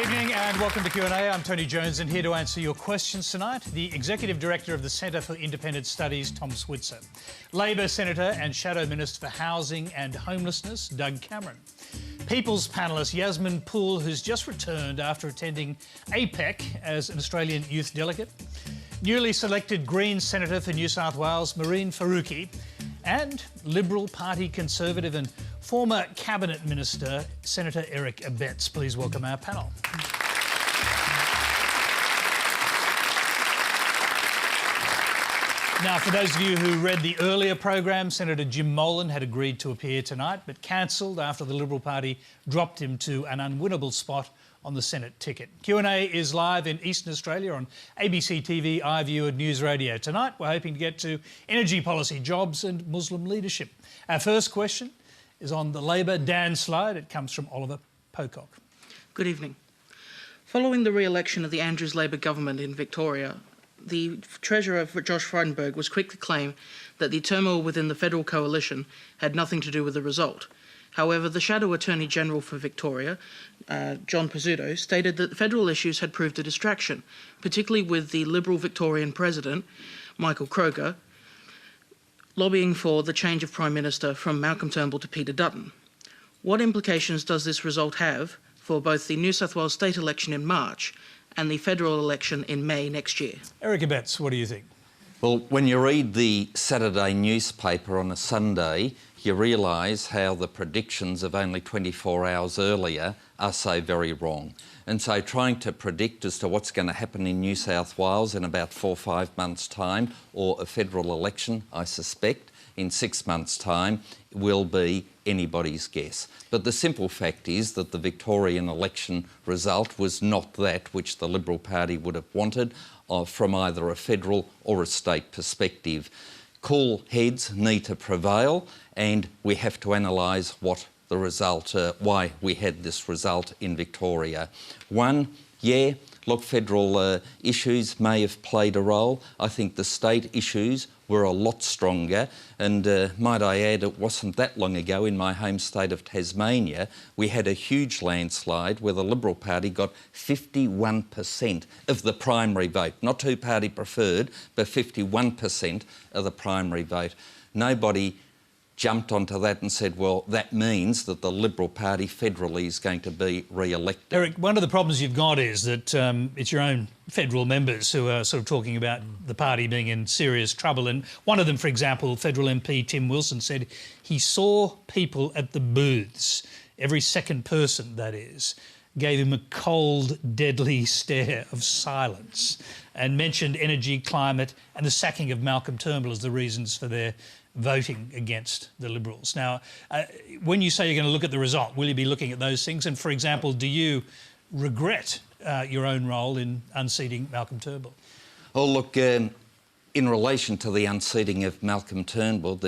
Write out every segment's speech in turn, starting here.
Evening and welcome to Q&A. I'm Tony Jones and here to answer your questions tonight, the Executive Director of the Centre for Independent Studies, Tom Switzer. Labor Senator and Shadow Minister for Housing and Homelessness, Doug Cameron. People's panellist, Yasmin Poole, who's just returned after attending APEC as an Australian youth delegate. Newly selected Green Senator for New South Wales, Mehreen Faruqi. And Liberal Party Conservative and former Cabinet Minister, Senator Eric Abetz. Please welcome our panel. Now, for those of you who read the earlier program, Senator Jim Molan had agreed to appear tonight, but cancelled after the Liberal Party dropped him to an unwinnable spot on the Senate ticket. Q&A is live in Eastern Australia on ABC TV, iView and News Radio. Tonight, we're hoping to get to energy policy, jobs and Muslim leadership. Our first question is on the Labor landslide. It comes from Oliver Pocock. Good evening. Following the re-election of the Andrews Labor government in Victoria, the Treasurer, Josh Frydenberg, was quick to claim that the turmoil within the federal coalition had nothing to do with the result. However, the Shadow Attorney General for Victoria, John Pizzuto, stated that federal issues had proved a distraction, particularly with the Liberal Victorian President, Michael Kroger, lobbying for the change of Prime Minister from Malcolm Turnbull to Peter Dutton. What implications does this result have for both the New South Wales state election in March and the federal election in May next year? Eric Abetz, what do you think? Well, when you read the Saturday newspaper on a Sunday, you realise how the predictions of only 24 hours earlier are so very wrong. And so trying to predict as to what's going to happen in New South Wales in about 4 or 5 months' time, or a federal election, I suspect, in 6 months' time, will be anybody's guess. But the simple fact is that the Victorian election result was not that which the Liberal Party would have wanted from either a federal or a state perspective. Cool heads need to prevail, and we have to analyse what the result, why we had this result in Victoria. One, yeah, look, federal issues may have played a role. I think the state issues were a lot stronger, and might I add, it wasn't that long ago in my home state of Tasmania, we had a huge landslide where the Liberal Party got 51% of the primary vote, not two-party preferred, but 51% of the primary vote. Nobody jumped onto that and said, well, that means that the Liberal Party federally is going to be re-elected. Eric, one of the problems you've got is that it's your own federal members who are sort of talking about the party being in serious trouble. And one of them, for example, federal MP Tim Wilson, said he saw people at the booths, every second person, that is, gave him a cold, deadly stare of silence and mentioned energy, climate and the sacking of Malcolm Turnbull as the reasons for their voting against the Liberals. Now, when you say you're going to look at the result, will you be looking at those things? And, for example, do you regret your own role in unseating Malcolm Turnbull? Oh, look, in relation to the unseating of Malcolm Turnbull,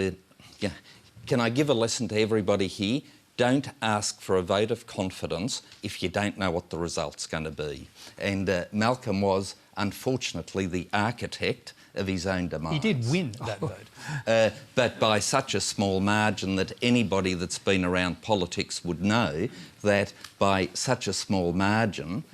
can I give a lesson to everybody here? Don't ask for a vote of confidence if you don't know what the result's going to be. And Malcolm was, unfortunately, the architect of his own demise. He did win that vote. But by such a small margin that anybody that's been around politics would know that by such a small margin,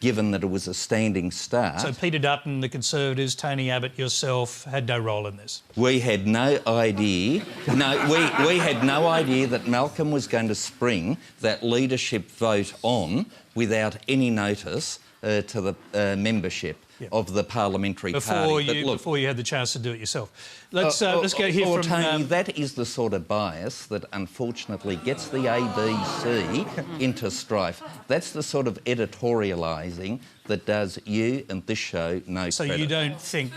given that it was a standing start... So Peter Dutton, the Conservatives, Tony Abbott, yourself, had no role in this? We had no idea... we had no idea that Malcolm was going to spring that leadership vote on without any notice to the membership of the parliamentary party. Before you had the chance to do it yourself. Let's go here from... Tony, that is the sort of bias that unfortunately gets the ABC into strife. That's the sort of editorialising that does you and this show no credit. So you don't think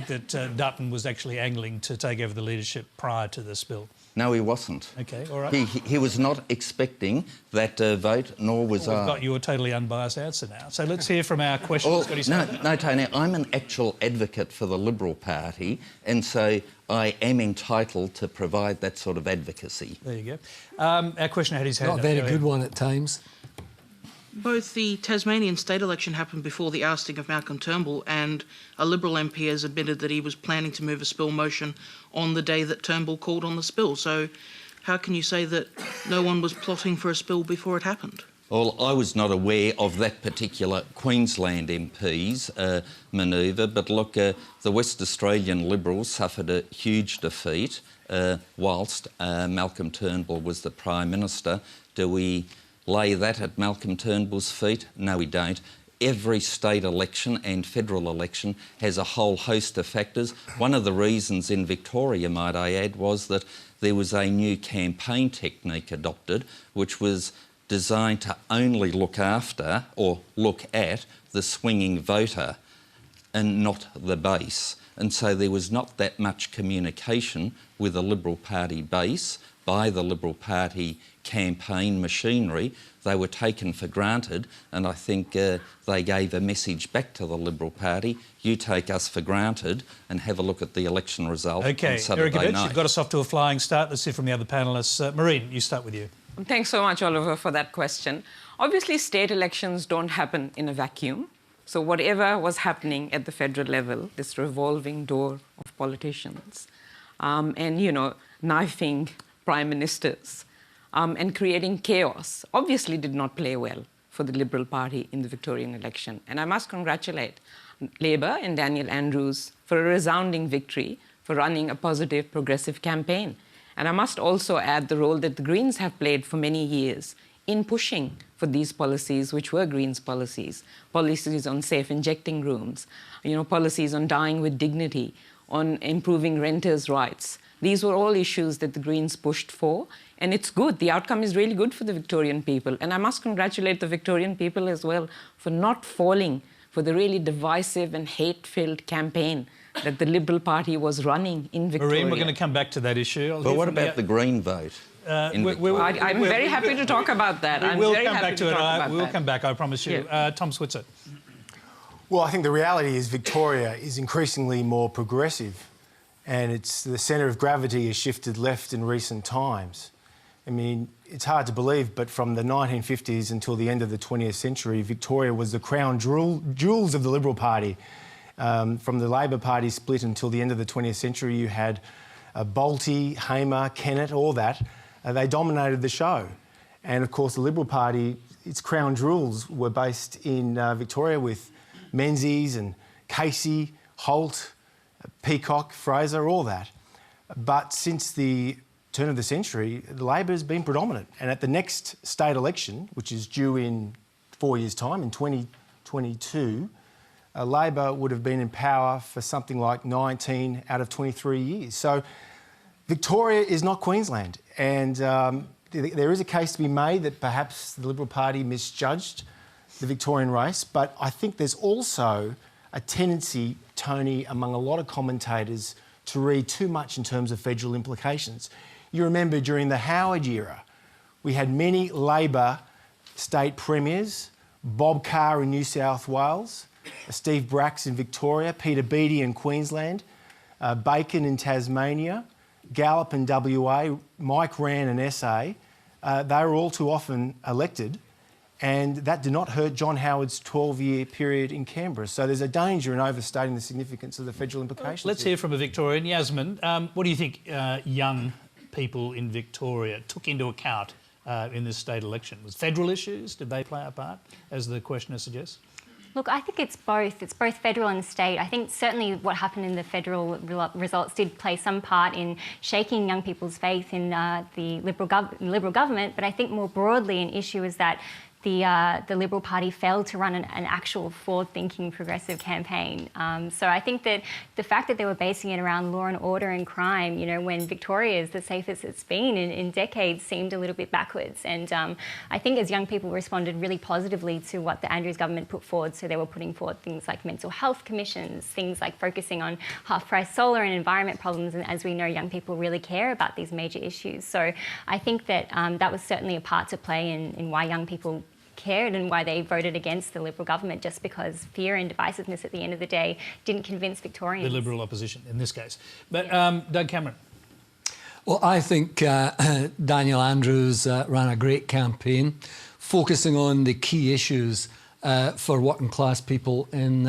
that Dutton was actually angling to take over the leadership prior to this bill? No, he wasn't. OK, all right. He was not expecting that vote, nor was I. We've got your totally unbiased answer now. So let's hear from our questions. No, Tony, I'm an actual advocate for the Liberal Party, and so I am entitled to provide that sort of advocacy. There you go. Our question had his hand up. Not a very good one at times. Both the Tasmanian state election happened before the ousting of Malcolm Turnbull, and a Liberal MP has admitted that he was planning to move a spill motion on the day that Turnbull called on the spill. So how can you say that no one was plotting for a spill before it happened? Well, I was not aware of that particular Queensland MP's manoeuvre, but look, the West Australian Liberals suffered a huge defeat whilst Malcolm Turnbull was the Prime Minister. Do we lay that at Malcolm Turnbull's feet? No, we don't. Every state election and federal election has a whole host of factors. One of the reasons in Victoria, might I add, was that there was a new campaign technique adopted, which was designed to only look after or look at the swinging voter and not the base. And so there was not that much communication with the Liberal Party base by the Liberal Party campaign machinery. They were taken for granted, and I think they gave a message back to the Liberal Party: you take us for granted and have a look at the election result on Saturday Abetz, night. you've got us off to a flying start. Let's hear from the other panellists. Mehreen, you start with you. Thanks so much, Oliver, for that question. Obviously, state elections don't happen in a vacuum. So whatever was happening at the federal level, this revolving door of politicians, and, you know, knifing prime ministers and creating chaos, obviously did not play well for the Liberal Party in the Victorian election. And I must congratulate Labor and Daniel Andrews for a resounding victory for running a positive, progressive campaign. And I must also add the role that the Greens have played for many years in pushing for these policies, which were Greens policies on safe injecting rooms, you know, policies on dying with dignity, on improving renters' rights. These were all issues that the Greens pushed for, and it's good. The outcome is really good for the Victorian people. And I must congratulate the Victorian people as well for not falling for the really divisive and hate-filled campaign that the Liberal Party was running in Victoria. Mehreen, we're going to come back to that issue. But what about the Green vote? I'm very happy to talk about that. We'll come back to it. We'll come back, I promise you. Yeah. Tom Switzer. Well, I think the reality is Victoria is increasingly more progressive, and it's the centre of gravity has shifted left in recent times. I mean, it's hard to believe, but from the 1950s until the end of the 20th century, Victoria was the crown jewels of the Liberal Party. From the Labor Party split until the end of the 20th century, you had Bolte, Hamer, Kennett, all that. They dominated the show. And, of course, the Liberal Party, its crown jewels were based in Victoria with Menzies and Casey, Holt, Peacock, Fraser, all that. But since the turn of the century, Labor has been predominant. And at the next state election, which is due in 4 years' time, in 2022, Labor would have been in power for something like 19 out of 23 years. So Victoria is not Queensland. And there is a case to be made that perhaps the Liberal Party misjudged the Victorian race. But I think there's also a tendency, Tony, among a lot of commentators to read too much in terms of federal implications. You remember during the Howard era, we had many Labor state premiers, Bob Carr in New South Wales, Steve Bracks in Victoria, Peter Beattie in Queensland, Bacon in Tasmania, Gallup in WA, Mike Rann in SA. They were all too often elected, and that did not hurt John Howard's 12-year period in Canberra. So there's a danger in overstating the significance of the federal implications. Let's hear from a Victorian. Yasmin, what do you think young people in Victoria took into account in this state election? Was federal issues, did they play a part, as the questioner suggests? Look, I think it's both. It's both federal and state. I think certainly what happened in the federal results did play some part in shaking young people's faith in the Liberal government, but I think more broadly an issue is that the Liberal Party failed to run an actual forward-thinking progressive campaign. So I think that the fact that they were basing it around law and order and crime, you know, when Victoria is the safest it's been in decades, seemed a little bit backwards. And I think as young people responded really positively to what the Andrews government put forward, so they were putting forward things like mental health commissions, things like focusing on half-price solar and environment problems, and as we know, young people really care about these major issues. So I think that that was certainly a part to play in why young people cared and why they voted against the Liberal government, just because fear and divisiveness at the end of the day didn't convince Victorians. The Liberal opposition in this case. But Doug Cameron. Well, I think Daniel Andrews ran a great campaign, focusing on the key issues for working class people in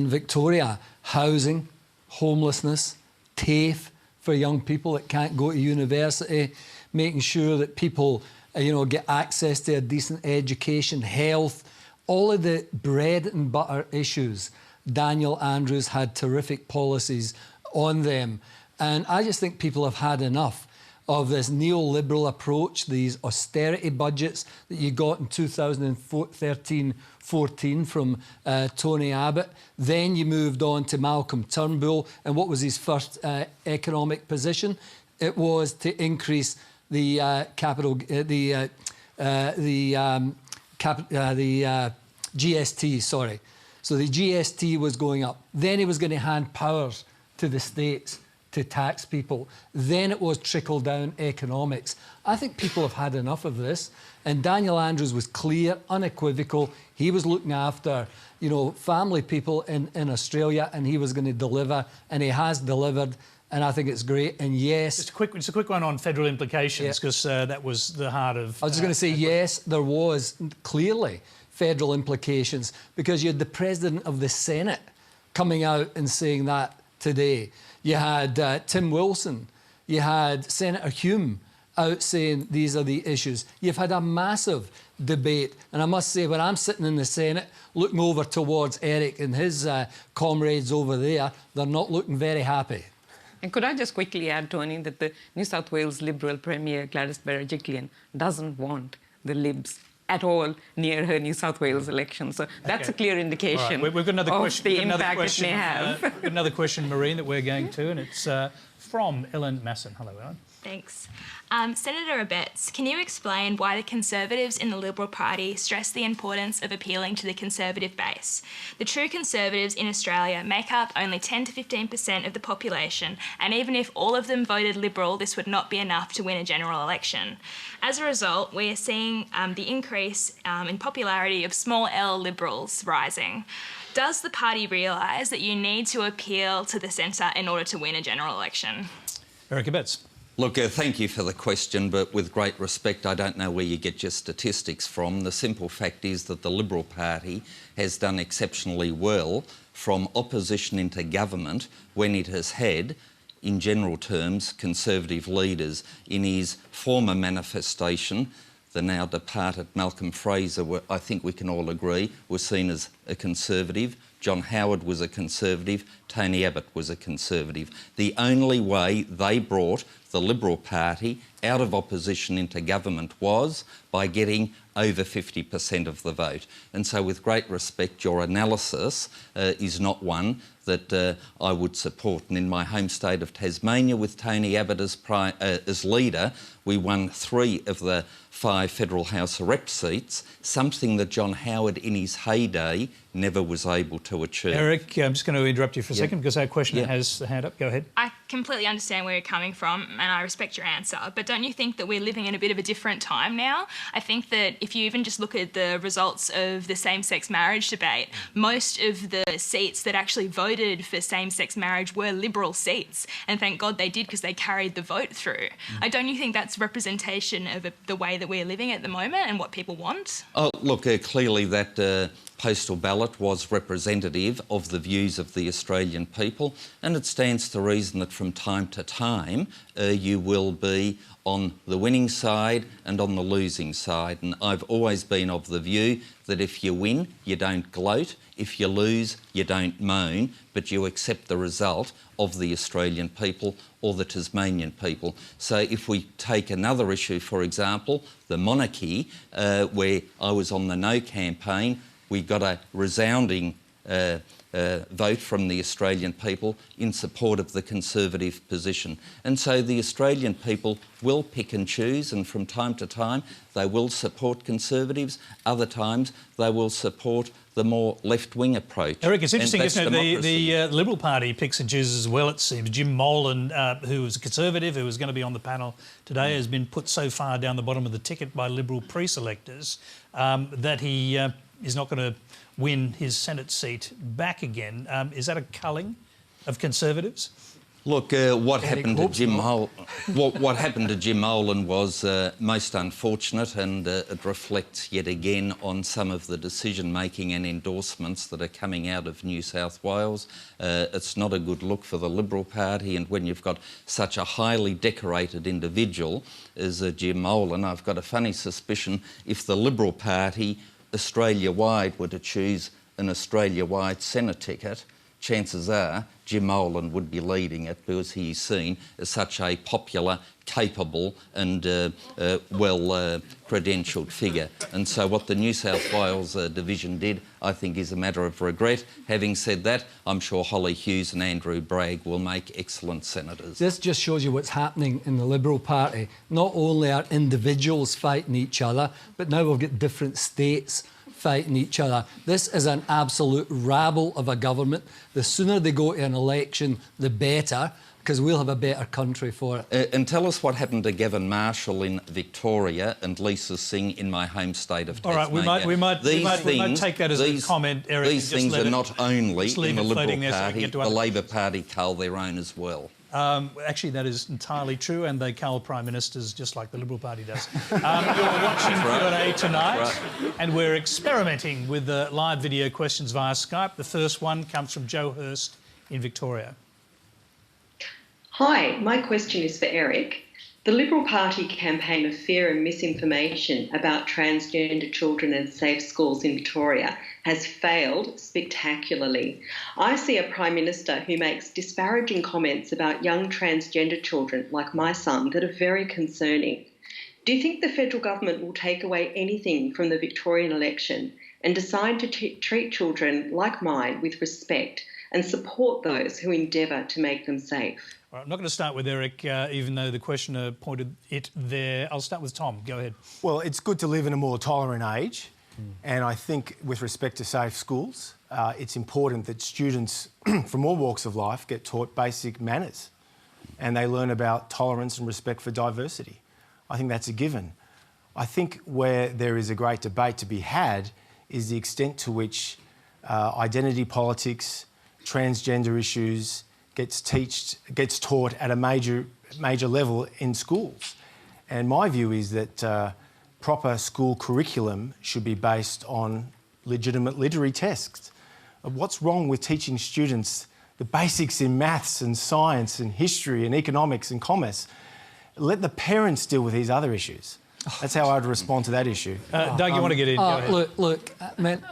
Victoria: housing, homelessness, TAFE for young people that can't go to university, making sure that people get access to a decent education, health, all of the bread and butter issues. Daniel Andrews had terrific policies on them. And I just think people have had enough of this neoliberal approach, these austerity budgets that you got in 2013-14 from Tony Abbott. Then you moved on to Malcolm Turnbull, and what was his first economic position? It was to increase the GST. Sorry, so the GST was going up. Then he was going to hand powers to the states to tax people. Then it was trickle-down economics. I think people have had enough of this. And Daniel Andrews was clear, unequivocal. He was looking after, family people in Australia, and he was going to deliver, and he has delivered. And I think it's great. And yes, just a quick one on federal implications, because that was the heart of. I was just going to say yes, there was clearly federal implications, because you had the president of the Senate coming out and saying that today. You had Tim Wilson, you had Senator Hume out saying these are the issues. You've had a massive debate, and I must say, when I'm sitting in the Senate looking over towards Eric and his comrades over there, they're not looking very happy. And could I just quickly add, Tony, that the New South Wales Liberal Premier Gladys Berejiklian doesn't want the Libs at all near her New South Wales election. So that's a clear indication We've got another of question. the impact it may have. We've got another question, Mehreen, that we're going to, and it's from Ellen Masson. Hello, Ellen. Thanks. Senator Abetz, can you explain why the Conservatives in the Liberal Party stress the importance of appealing to the Conservative base? The true Conservatives in Australia make up only 10 to 15% of the population, and even if all of them voted Liberal, this would not be enough to win a general election. As a result, we are seeing the increase in popularity of small L Liberals rising. Does the party realise that you need to appeal to the centre in order to win a general election? Eric Abetz. Look, thank you for the question, but with great respect, I don't know where you get your statistics from. The simple fact is that the Liberal Party has done exceptionally well from opposition into government when it has had, in general terms, Conservative leaders. In his former manifestation, the now departed Malcolm Fraser, I think we can all agree, was seen as a Conservative. John Howard was a Conservative, Tony Abbott was a Conservative. The only way they brought the Liberal Party out of opposition into government was by getting over 50% of the vote. And so with great respect, your analysis is not one that I would support. And in my home state of Tasmania, with Tony Abbott as leader, we won 3 of the 5 federal House of Rep seats, something that John Howard in his heyday never was able to achieve. Eric, I'm just going to interrupt you for a second because our questioner has the hand up. Go ahead. I completely understand where you're coming from and I respect your answer, but don't you think that we're living in a bit of a different time now? I think that if you even just look at the results of the same-sex marriage debate, most of the seats that actually voted for same-sex marriage were Liberal seats, and thank God they did because they carried the vote through. Don't you think that's representation of the way that we're living at the moment and what people want? Oh, look, clearly that postal ballot was representative of the views of the Australian people, and it stands to reason that from time to time you will be on the winning side and on the losing side. And I've always been of the view that if you win, you don't gloat. If you lose, you don't moan, but you accept the result of the Australian people or the Tasmanian people. So if we take another issue, for example, the monarchy, where I was on the no campaign, we got a resounding vote from the Australian people in support of the Conservative position. And so the Australian people will pick and choose, and from time to time they will support Conservatives, other times they will support the more left-wing approach. Eric, it's interesting, isn't it? The democracy. Liberal Party picks and chooses as well, it seems. Jim Molan, who was a Conservative, who was going to be on the panel today, has been put so far down the bottom of the ticket by Liberal pre-selectors that he is not going to win his Senate seat back again. Is that a culling of Conservatives? Look, what happened to Jim Molan was most unfortunate, and it reflects yet again on some of the decision-making and endorsements that are coming out of New South Wales. It's not a good look for the Liberal Party, and when you've got such a highly decorated individual as Jim Molan, I've got a funny suspicion if the Liberal Party Australia-wide were to choose an Australia-wide Senate ticket, chances are Jim Molan would be leading it because he's seen as such a popular, capable and well-credentialed figure. And so what the New South Wales division did, I think, is a matter of regret. Having said that, I'm sure Holly Hughes and Andrew Bragg will make excellent senators. This just shows you what's happening in the Liberal Party. Not only are individuals fighting each other, but now we've got different states fighting each other. This is an absolute rabble of a government. The sooner they go to an election, the better, because we'll have a better country for it. And tell us what happened to Gavin Marshall in Victoria and Lisa Singh in my home state of Tasmania. All right, we might take that as a comment, Eric. These things are not only in the Liberal Party, the Labor Party cull their own as well. Actually, that is entirely true, and they cull Prime Ministers just like the Liberal Party does. You're watching Q&A tonight, and we're experimenting with the live video questions via Skype. The first one comes from Joe Hurst in Victoria. Hi, my question is for Eric. The Liberal Party campaign of fear and misinformation about transgender children and safe schools in Victoria has failed spectacularly. I see a Prime Minister who makes disparaging comments about young transgender children, like my son, that are very concerning. Do you think the federal government will take away anything from the Victorian election and decide to treat children like mine with respect and support those who endeavour to make them safe? All right, I'm not going to start with Eric, even though the questioner pointed it there. I'll start with Tom. Go ahead. Well, it's good to live in a more tolerant age. And I think with respect to safe schools, it's important that students from all walks of life get taught basic manners and they learn about tolerance and respect for diversity. I think that's a given. I think where there is a great debate to be had is the extent to which identity politics, transgender issues gets taught at a major level in schools. And my view is that proper school curriculum should be based on legitimate literary tests. What's wrong with teaching students the basics in maths and science and history and economics and commerce? Let the parents deal with these other issues. That's how I'd respond to that issue. Doug, you want to get in? Go ahead. Look, man,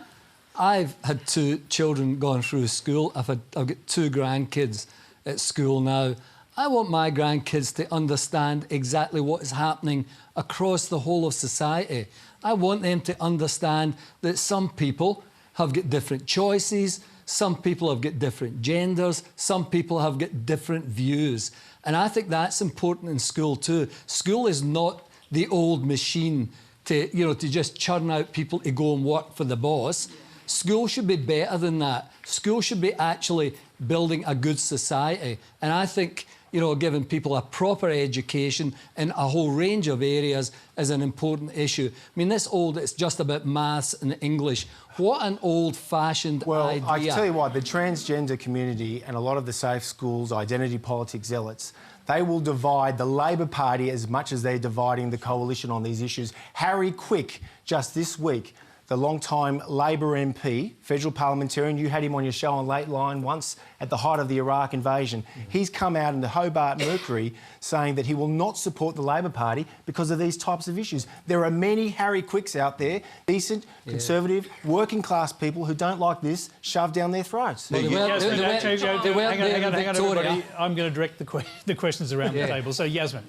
I've had 2 children going through school. I've got 2 grandkids at school now. I want my grandkids to understand exactly what is happening across the whole of society. I want them to understand that some people have got different choices, some people have got different genders, some people have got different views. And I think that's important in school too. School is not the old machine to just churn out people to go and work for the boss. School should be better than that. School should be actually building a good society. And I think, giving people a proper education in a whole range of areas is an important issue. I mean, it's just about maths and English. What an old-fashioned idea. Well, I tell you what, the transgender community and a lot of the safe schools, identity politics zealots, they will divide the Labor Party as much as they're dividing the coalition on these issues. Harry Quick, just this week, the long-time Labor MP, federal parliamentarian, you had him on your show on Late Line once at the height of the Iraq invasion. He's come out in the Hobart Mercury saying that he will not support the Labor Party because of these types of issues. There are many Harry Quicks out there, decent, conservative, working-class people who don't like this shoved down their throats. Hang on, everybody. I'm going to direct the questions around the table. So, Yasmin.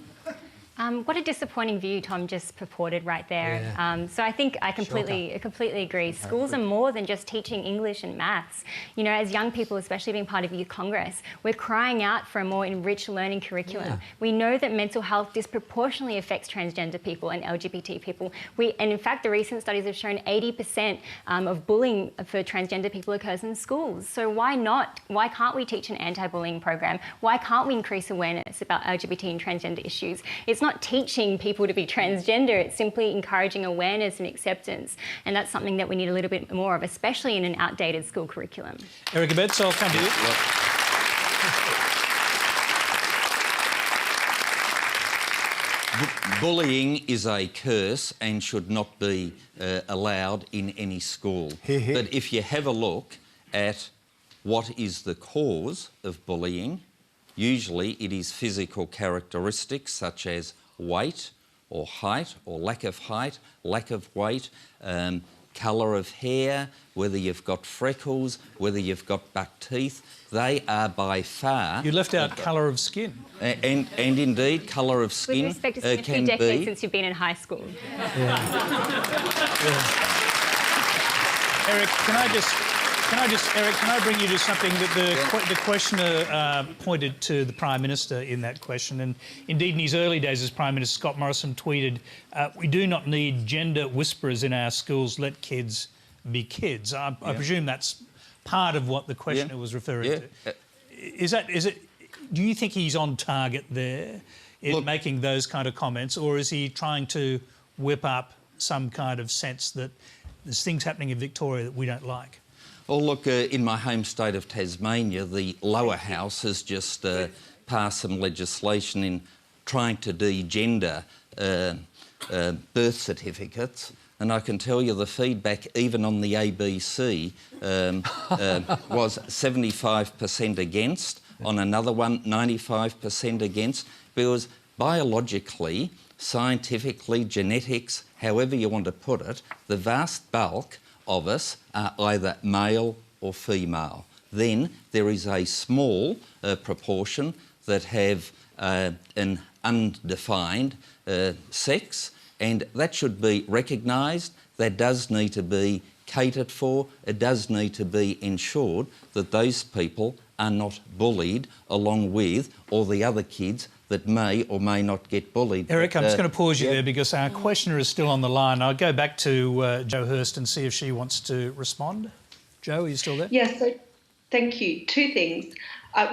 What a disappointing view Tom just purported right there. Yeah. So I think I completely agree. Schools are more than just teaching English and maths. As young people, especially being part of Youth Congress, we're crying out for a more enriched learning curriculum. Yeah. We know that mental health disproportionately affects transgender people and LGBT people. And in fact, the recent studies have shown 80% of bullying for transgender people occurs in schools. So why not? Why can't we teach an anti-bullying program? Why can't we increase awareness about LGBT and transgender issues? It's not teaching people to be transgender, it's simply encouraging awareness and acceptance. And that's something that we need a little bit more of, especially in an outdated school curriculum. Eric Abetz, I'll come to you. Bullying is a curse and should not be allowed in any school. But if you have a look at what is the cause of bullying, usually it is physical characteristics such as weight or height or lack of height, lack of weight, colour of hair, whether you've got freckles, whether you've got buck teeth. They are by far... You left out colour of skin. And indeed, colour of skin With respect, it's been a few decades since you've been in high school. Eric, can I bring you to something that the questioner pointed to the Prime Minister in that question, and indeed in his early days as Prime Minister, Scott Morrison tweeted, "We do not need gender whisperers in our schools. Let kids be kids." I presume that's part of what the questioner was referring to. Is it? Do you think he's on target there in making those kind of comments, or is he trying to whip up some kind of sense that there's things happening in Victoria that we don't like? Well, look, in my home state of Tasmania, the lower house has just passed some legislation in trying to de-gender birth certificates. And I can tell you the feedback, even on the ABC, was 75% against. On another one, 95% against. Because biologically, scientifically, genetics, however you want to put it, the vast bulk of us are either male or female. Then there is a small proportion that have an undefined sex, and that should be recognised. That does need to be catered for. It does need to be ensured that those people are not bullied along with all the other kids that may or may not get bullied. Eric, I'm just going to pause you there because our questioner is still on the line. I'll go back to Jo Hurst and see if she wants to respond. Jo, are you still there? Yes, thank you. Two things.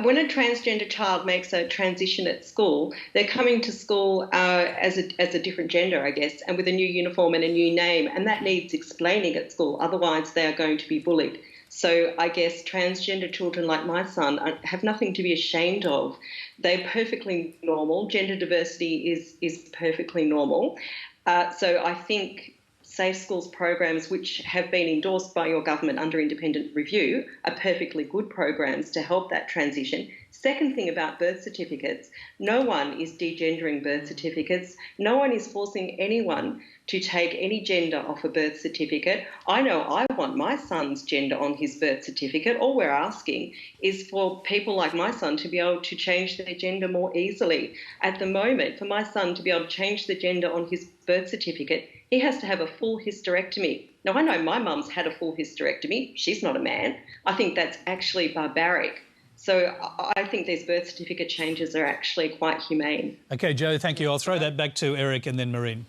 When a transgender child makes a transition at school, they're coming to school as a different gender, I guess, and with a new uniform and a new name, and that needs explaining at school. Otherwise, they are going to be bullied. So I guess transgender children like my son have nothing to be ashamed of. They're perfectly normal. Gender diversity is perfectly normal. So I think Safe Schools programs, which have been endorsed by your government under independent review, are perfectly good programs to help that transition. Second thing about birth certificates, no one is degendering birth certificates. No one is forcing anyone to take any gender off a birth certificate. I know I want my son's gender on his birth certificate. All we're asking is for people like my son to be able to change their gender more easily. At the moment, for my son to be able to change the gender on his birth certificate, he has to have a full hysterectomy. Now, I know my mum's had a full hysterectomy. She's not a man. I think that's actually barbaric. So I think these birth certificate changes are actually quite humane. OK, Jo, thank you. I'll throw that back to Eric and then Mehreen.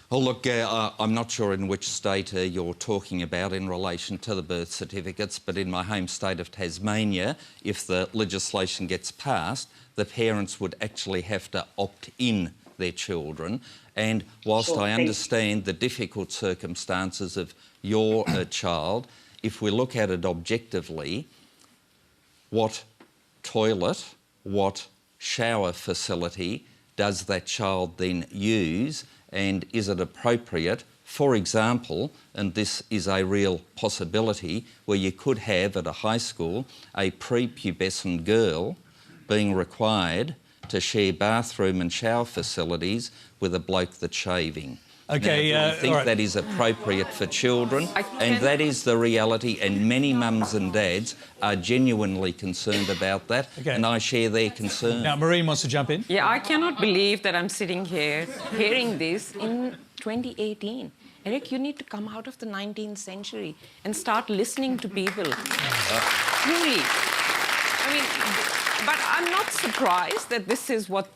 Well, look, I'm not sure in which state you're talking about in relation to the birth certificates, but in my home state of Tasmania, if the legislation gets passed, the parents would actually have to opt in their children. And whilst I understand the difficult circumstances of your child, if we look at it objectively, what toilet, what shower facility does that child then use, and is it appropriate, for example, and this is a real possibility, where you could have at a high school a prepubescent girl being required to share bathroom and shower facilities with a bloke that's shaving. OK, now, do I think that is appropriate for children, and that is the reality, and many mums and dads are genuinely concerned about that, and I share their concern. Now, Mehreen wants to jump in. Yeah, I cannot believe that I'm sitting here hearing this in 2018. Eric, you need to come out of the 19th century and start listening to people. Truly. I mean, but I'm not surprised that this is what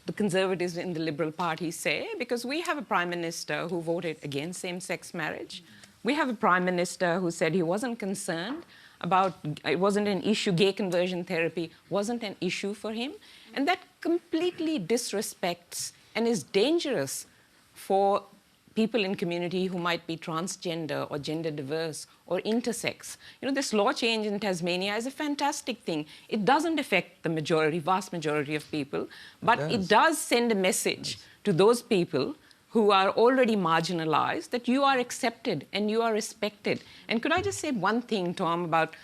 the Conservatives in the Liberal Party say, because we have a Prime Minister who voted against same-sex marriage. We have a Prime Minister who said he wasn't concerned about, it wasn't an issue, gay conversion therapy wasn't an issue for him. And that completely disrespects and is dangerous for people in community who might be transgender or gender diverse or intersex. You know, this law change in Tasmania is a fantastic thing. It doesn't affect the majority, vast majority of people, but it does send a message to those people who are already marginalized, that you are accepted and you are respected. And could I just say one thing, Tom, about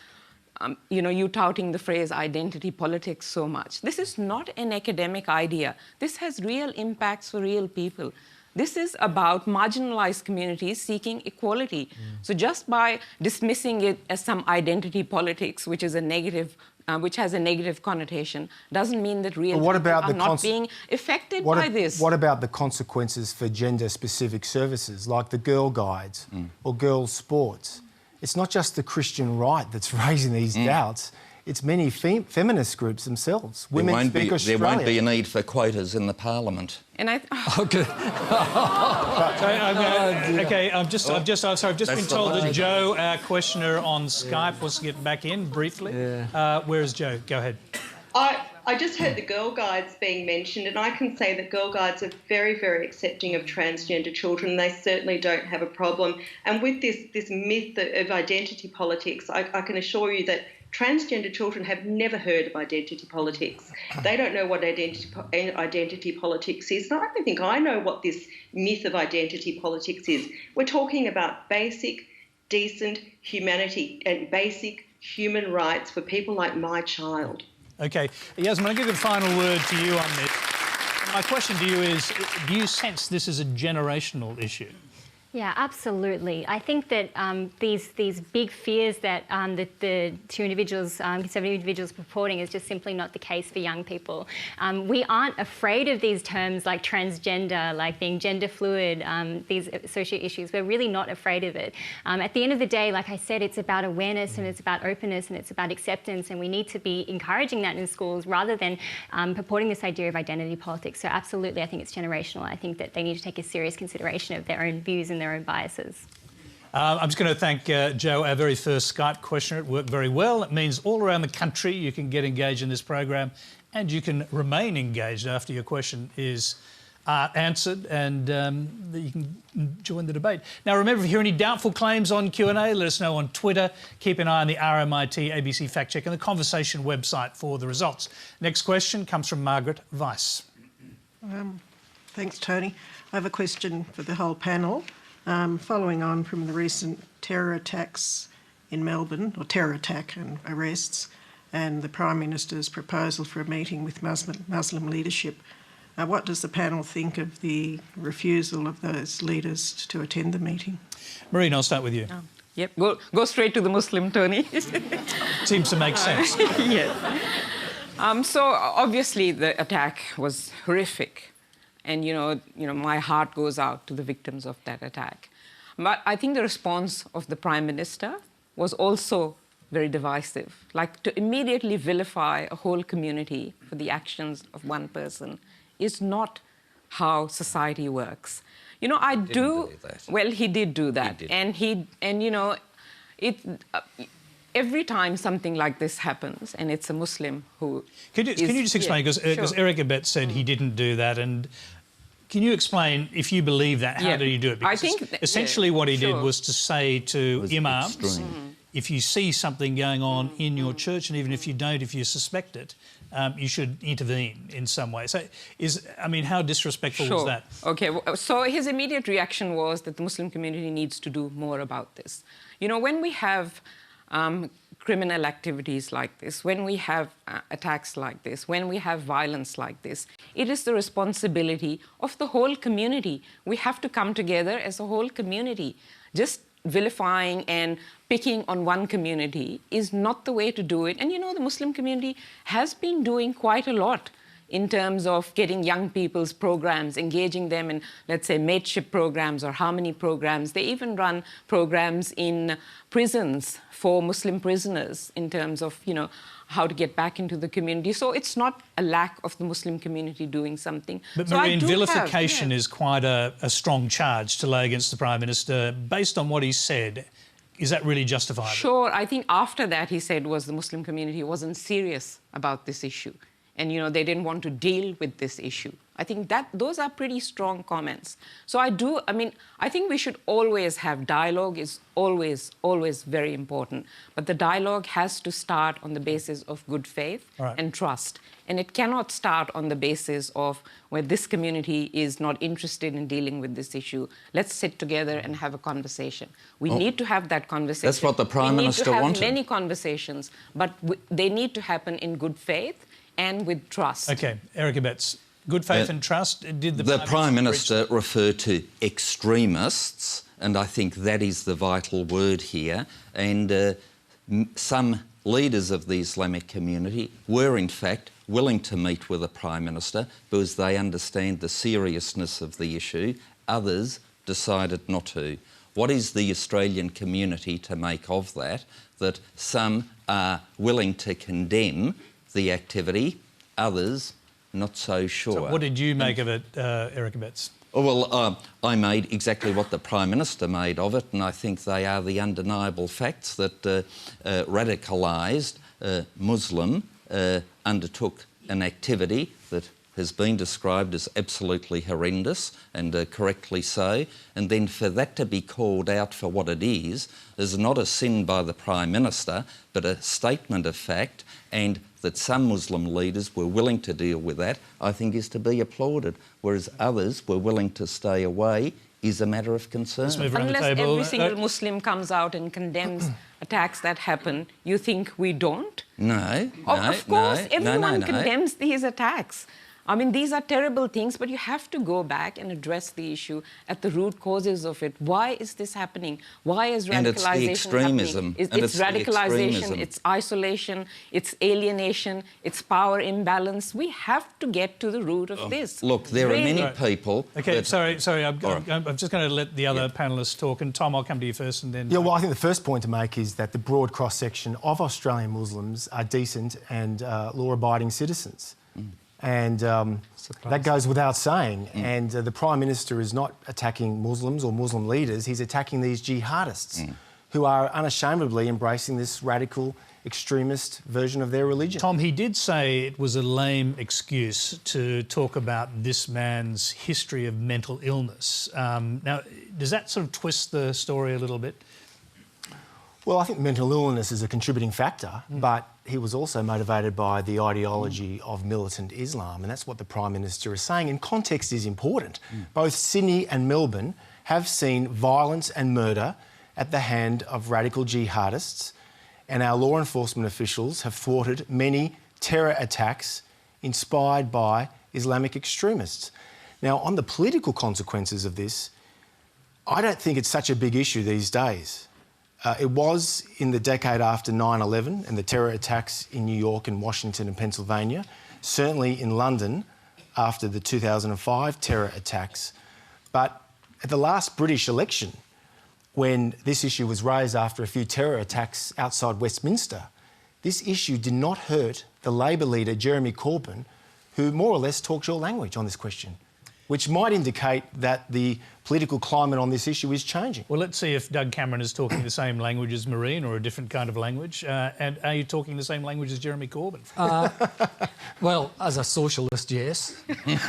you touting the phrase identity politics so much. This is not an academic idea. This has real impacts for real people. This is about marginalized communities seeking equality. So just by dismissing it as some identity politics, which is a negative, which has a negative connotation, doesn't mean that real people are not being affected by this. What about the consequences for gender-specific services, like the Girl Guides or girls' sports? It's not just the Christian right that's raising these doubts. It's many feminist groups themselves. Women Speak Australia. There won't be a need for quotas in the Parliament. And I... Okay. I've just been told that Joe, our questioner on Skype, wants to get back in briefly. Where is Joe? Go ahead. I just heard the Girl Guides being mentioned, and I can say that Girl Guides are very, very accepting of transgender children. They certainly don't have a problem. And with this myth of identity politics, I can assure you that transgender children have never heard of identity politics. They don't know what identity politics is. And I don't think I know what this myth of identity politics is. We're talking about basic, decent humanity and basic human rights for people like my child. OK. Yasmin, I'll give the final word to you on this. My question to you is, do you sense this is a generational issue? Yeah, absolutely. I think that these big fears that the two individuals, conservative individuals, purporting is just simply not the case for young people. We aren't afraid of these terms like transgender, like being gender fluid, these associated issues. We're really not afraid of it. At the end of the day, like I said, it's about awareness and it's about openness and it's about acceptance, and we need to be encouraging that in schools rather than purporting this idea of identity politics. So absolutely, I think it's generational. I think that they need to take a serious consideration of their own views and their own biases. I'm just going to thank Joe, our very first Skype questioner. It worked very well. It means all around the country you can get engaged in this program and you can remain engaged after your question is answered, and you can join the debate. Now, remember, if you hear any doubtful claims on Q&A, let us know on Twitter. Keep an eye on the RMIT ABC Fact Check and the Conversation website for the results. Next question comes from Margaret Weiss. Thanks, Tony. I have a question for the whole panel. Following on from the recent terror attacks in Melbourne, or terror attack and arrests, and the Prime Minister's proposal for a meeting with Muslim leadership, what does the panel think of the refusal of those leaders to attend the meeting? Mehreen, I'll start with you. Yep, go straight to the Muslim, Tony. Seems to make sense. Yes. So obviously the attack was horrific. And, my heart goes out to the victims of that attack. But I think the response of the Prime Minister was also very divisive. Like, to immediately vilify a whole community for the actions of one person is not how society works. I do... Well, he did do that. Every time something like this happens, and it's a Muslim who... Can you just explain, because Eric Abetz said he didn't do that, and can you explain, if you believe that, how did he do it? Because I think essentially what he did was to say to imams, if you see something going on in your church, and even if you don't, if you suspect it, you should intervene in some way. So, how disrespectful was that? OK, so his immediate reaction was that the Muslim community needs to do more about this. When we have criminal activities like this, when we have attacks like this, when we have violence like this, it is the responsibility of the whole community. We have to come together as a whole community. Just vilifying and picking on one community is not the way to do it. And the Muslim community has been doing quite a lot in terms of getting young people's programs, engaging them in, let's say, mateship programs or harmony programs. They even run programs in prisons for Muslim prisoners in terms of, how to get back into the community. So it's not a lack of the Muslim community doing something. But Mehreen, vilification is quite a strong charge to lay against the Prime Minister. Based on what he said, is that really justifiable? Sure. I think after that he said was the Muslim community wasn't serious about this issue. and they didn't want to deal with this issue. I think that those are pretty strong comments. So I think we should always have dialogue. Is always very important. But the dialogue has to start on the basis of good faith and trust. And it cannot start on the basis of where this community is not interested in dealing with this issue. Let's sit together and have a conversation. We need to have that conversation. That's what the Prime Minister wanted. We need to have many conversations, but they need to happen in good faith and with trust. OK, Eric Abetz. Good faith and trust. Did the Prime Minister refer to extremists, and I think that is the vital word here. And some leaders of the Islamic community were, in fact, willing to meet with the Prime Minister because they understand the seriousness of the issue. Others decided not to. What is the Australian community to make of that? That some are willing to condemn the activity, others not so sure. So what did you make of it, Eric Abetz? Well, I made exactly what the Prime Minister made of it, and I think they are the undeniable facts that radicalised Muslim undertook an activity that has been described as absolutely horrendous, and correctly so, and then for that to be called out for what it is not a sin by the Prime Minister, but a statement of fact, and that some Muslim leaders were willing to deal with that, I think is to be applauded, whereas others were willing to stay away is a matter of concern. Let's move around Unless the table. every single Muslim comes out and condemns attacks that happen, you think we don't? No, Of course, everyone condemns these attacks. I mean, these are terrible things, but you have to go back and address the issue at the root causes of it. Why is this happening? Why is radicalisation and it's the extremism. happening? It's radicalisation, it's isolation, it's alienation, it's power imbalance. We have to get to the root of this. Look, there are many people... OK, sorry, I'm just going to let the other panellists talk, and Tom, I'll come to you first and then... Yeah, well, I think the first point to make is that the broad cross-section of Australian Muslims are decent and law-abiding citizens. And that goes without saying. And the Prime Minister is not attacking Muslims or Muslim leaders, he's attacking these jihadists who are unashamedly embracing this radical extremist version of their religion. Tom, he did say it was a lame excuse to talk about this man's history of mental illness. Now, does that sort of twist the story a little bit? Well, I think mental illness is a contributing factor, but he was also motivated by the ideology of militant Islam, and that's what the Prime Minister is saying. And context is important. Both Sydney and Melbourne have seen violence and murder at the hand of radical jihadists, and our law enforcement officials have thwarted many terror attacks inspired by Islamic extremists. Now, on the political consequences of this, I don't think it's such a big issue these days. It was in the decade after 9/11 and the terror attacks in New York and Washington and Pennsylvania, certainly in London after the 2005 terror attacks. But at the last British election, when this issue was raised after a few terror attacks outside Westminster, this issue did not hurt the Labor leader, Jeremy Corbyn, who more or less talked your language on this question, which might indicate that the political climate on this issue is changing. Well, let's see if Doug Cameron is talking the same language as Mehreen or a different kind of language. And are you talking the same language as Jeremy Corbyn? Well, as a socialist, yes. He's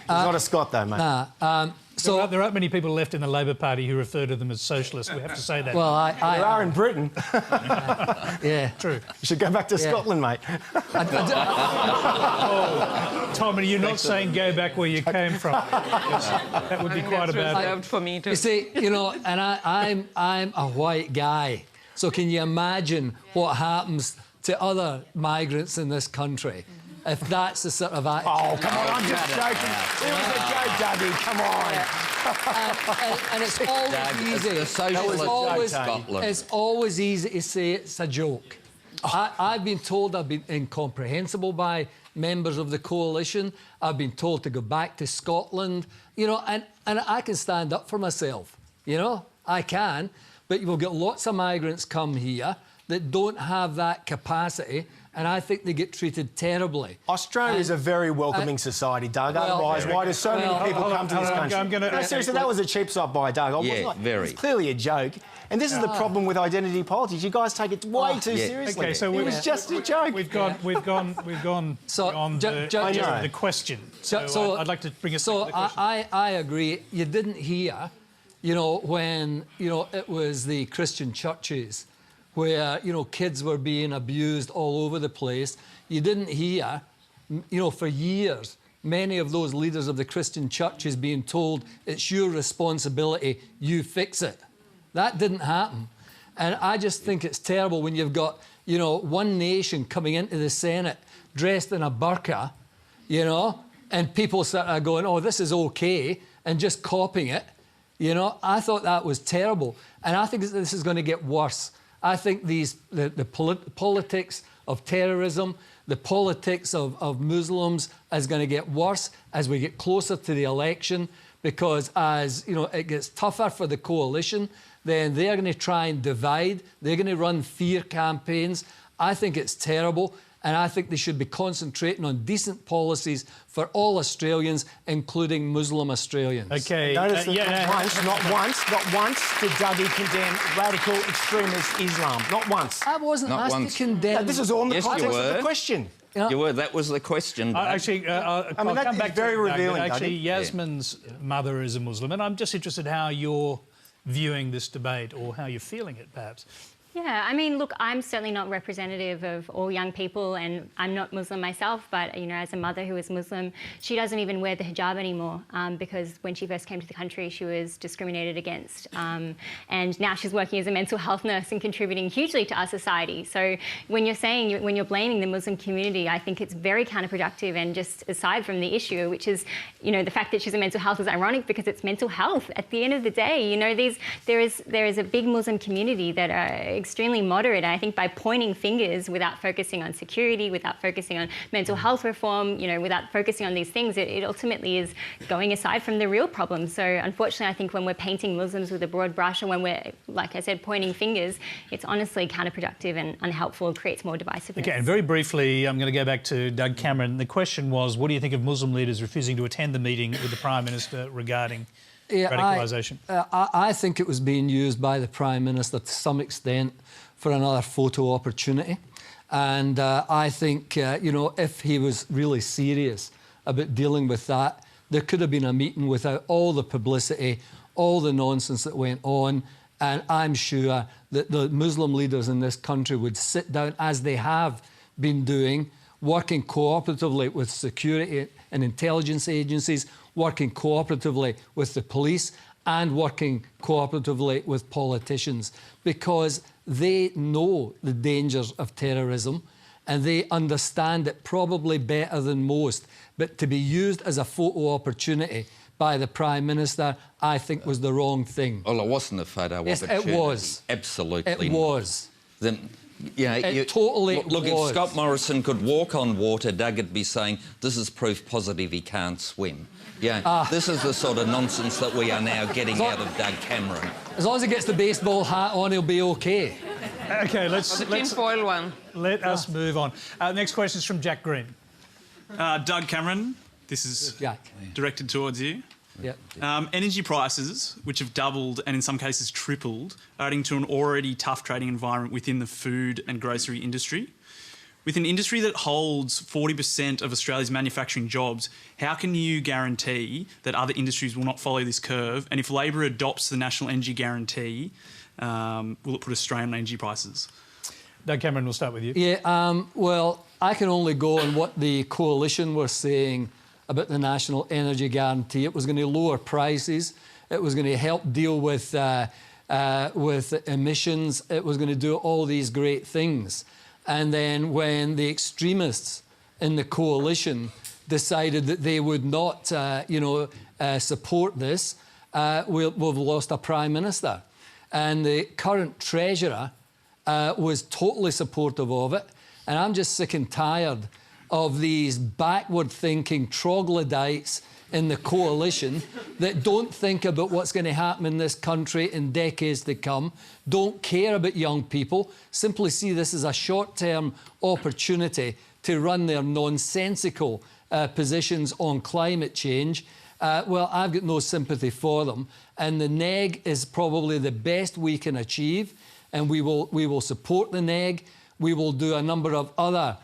not a Scot, though, mate. So there aren't many people left in the Labor Party who refer to them as socialists. We have to say that. Well, There are in Britain. yeah. True. You should go back to Scotland, mate. Tom, are you not saying go back where you came from? That would be quite a bad thing. For me too. You see, and I'm a white guy, so can you imagine what happens to other migrants in this country if that's the sort of attitude? Oh, come on, I'm just joking. It was a joke, Dougie, come on. And it's always easy to say it's a joke. I've been told I've been incomprehensible by members of the coalition. I've been told to go back to Scotland, and I can stand up for myself, I can, but you'll get lots of migrants come here that don't have that capacity, and I think they get treated terribly. Australia is a very welcoming society, Doug. Otherwise, why do so many people come to this country? No, seriously, that was a cheap shot by Doug. Very. It's clearly a joke. And this is the problem with identity politics. You guys take it way too seriously. Okay, so it was just a joke. We've gone So, on the question. So I'd like to bring us back to the question. I agree. You didn't hear, when, it was the Christian churches where, kids were being abused all over the place. You didn't hear, for years, many of those leaders of the Christian churches being told, it's your responsibility, you fix it. That didn't happen. And I just think it's terrible when you've got, one nation coming into the Senate dressed in a burqa, and people start going, oh, this is okay, and just copying it. I thought that was terrible. And I think this is going to get worse. I think the politics of terrorism, the politics of Muslims is going to get worse as we get closer to the election, because as it gets tougher for the coalition, then they're going to try and divide. They're going to run fear campaigns. I think it's terrible, and I think they should be concentrating on decent policies for all Australians, including Muslim Australians. Okay. Notice that not once did Dougie condemn radical extremist Islam. Not once. I wasn't Not asked once. to condemn. No, this is all in the Yes, you context of were. the question. You were. That was the question. Actually, I'll come that back is very to it, Doug, but revealing, actually, Dougie. Yasmin's mother is a Muslim, and I'm just interested how you're viewing this debate, or how you're feeling it, perhaps. Yeah, I mean, look, I'm certainly not representative of all young people, and I'm not Muslim myself, but, as a mother who is Muslim, she doesn't even wear the hijab anymore because when she first came to the country, she was discriminated against. And now she's working as a mental health nurse and contributing hugely to our society. So when you're blaming the Muslim community, I think it's very counterproductive. And just aside from the issue, which is, the fact that she's a mental health is ironic because it's mental health. At the end of the day, there is a big Muslim community that are extremely moderate. And I think by pointing fingers without focusing on security, without focusing on mental health reform, without focusing on these things, it ultimately is going aside from the real problem. So unfortunately, I think when we're painting Muslims with a broad brush, or when we're, like I said, pointing fingers, it's honestly counterproductive and unhelpful. It creates more divisiveness. Okay, and very briefly, I'm going to go back to Doug Cameron. The question was, what do you think of Muslim leaders refusing to attend the meeting with the Prime Minister regarding radicalisation? I think it was being used by the Prime Minister to some extent for another photo opportunity. And I think, if he was really serious about dealing with that, there could have been a meeting without all the publicity, all the nonsense that went on. And I'm sure that the Muslim leaders in this country would sit down, as they have been doing, working cooperatively with security and intelligence agencies, working cooperatively with the police, and working cooperatively with politicians, because they know the dangers of terrorism and they understand it probably better than most. But to be used as a photo opportunity by the Prime Minister, I think was the wrong thing. Well, it wasn't a photo opportunity. It was. Absolutely. It was. Then, totally look, was. if Scott Morrison could walk on water, Doug would be saying, this is proof positive he can't swim. This is the sort of nonsense that we are now getting out of Doug Cameron. As long as he gets the baseball hat on, he'll be OK. OK, let's tinfoil one. Let us move on. Next question is from Jack Green. Doug Cameron, this is directed towards you. Yep. Energy prices, which have doubled and in some cases tripled, are adding to an already tough trading environment within the food and grocery industry. With an industry that holds 40% of Australia's manufacturing jobs, how can you guarantee that other industries will not follow this curve? And if Labor adopts the National Energy Guarantee, will it put a strain on energy prices? Doug Cameron, we'll start with you. Yeah, well, I can only go on what the coalition were saying about the National Energy Guarantee. It was going to lower prices. It was going to help deal with emissions. It was going to do all these great things. And then when the extremists in the coalition decided that they would not, support this, we've lost a Prime Minister. And the current Treasurer was totally supportive of it. And I'm just sick and tired of these backward-thinking troglodytes in the coalition that don't think about what's going to happen in this country in decades to come, don't care about young people, simply see this as a short-term opportunity to run their nonsensical positions on climate change, well, I've got no sympathy for them. And the NEG is probably the best we can achieve, and we will support the NEG. We will do a number of other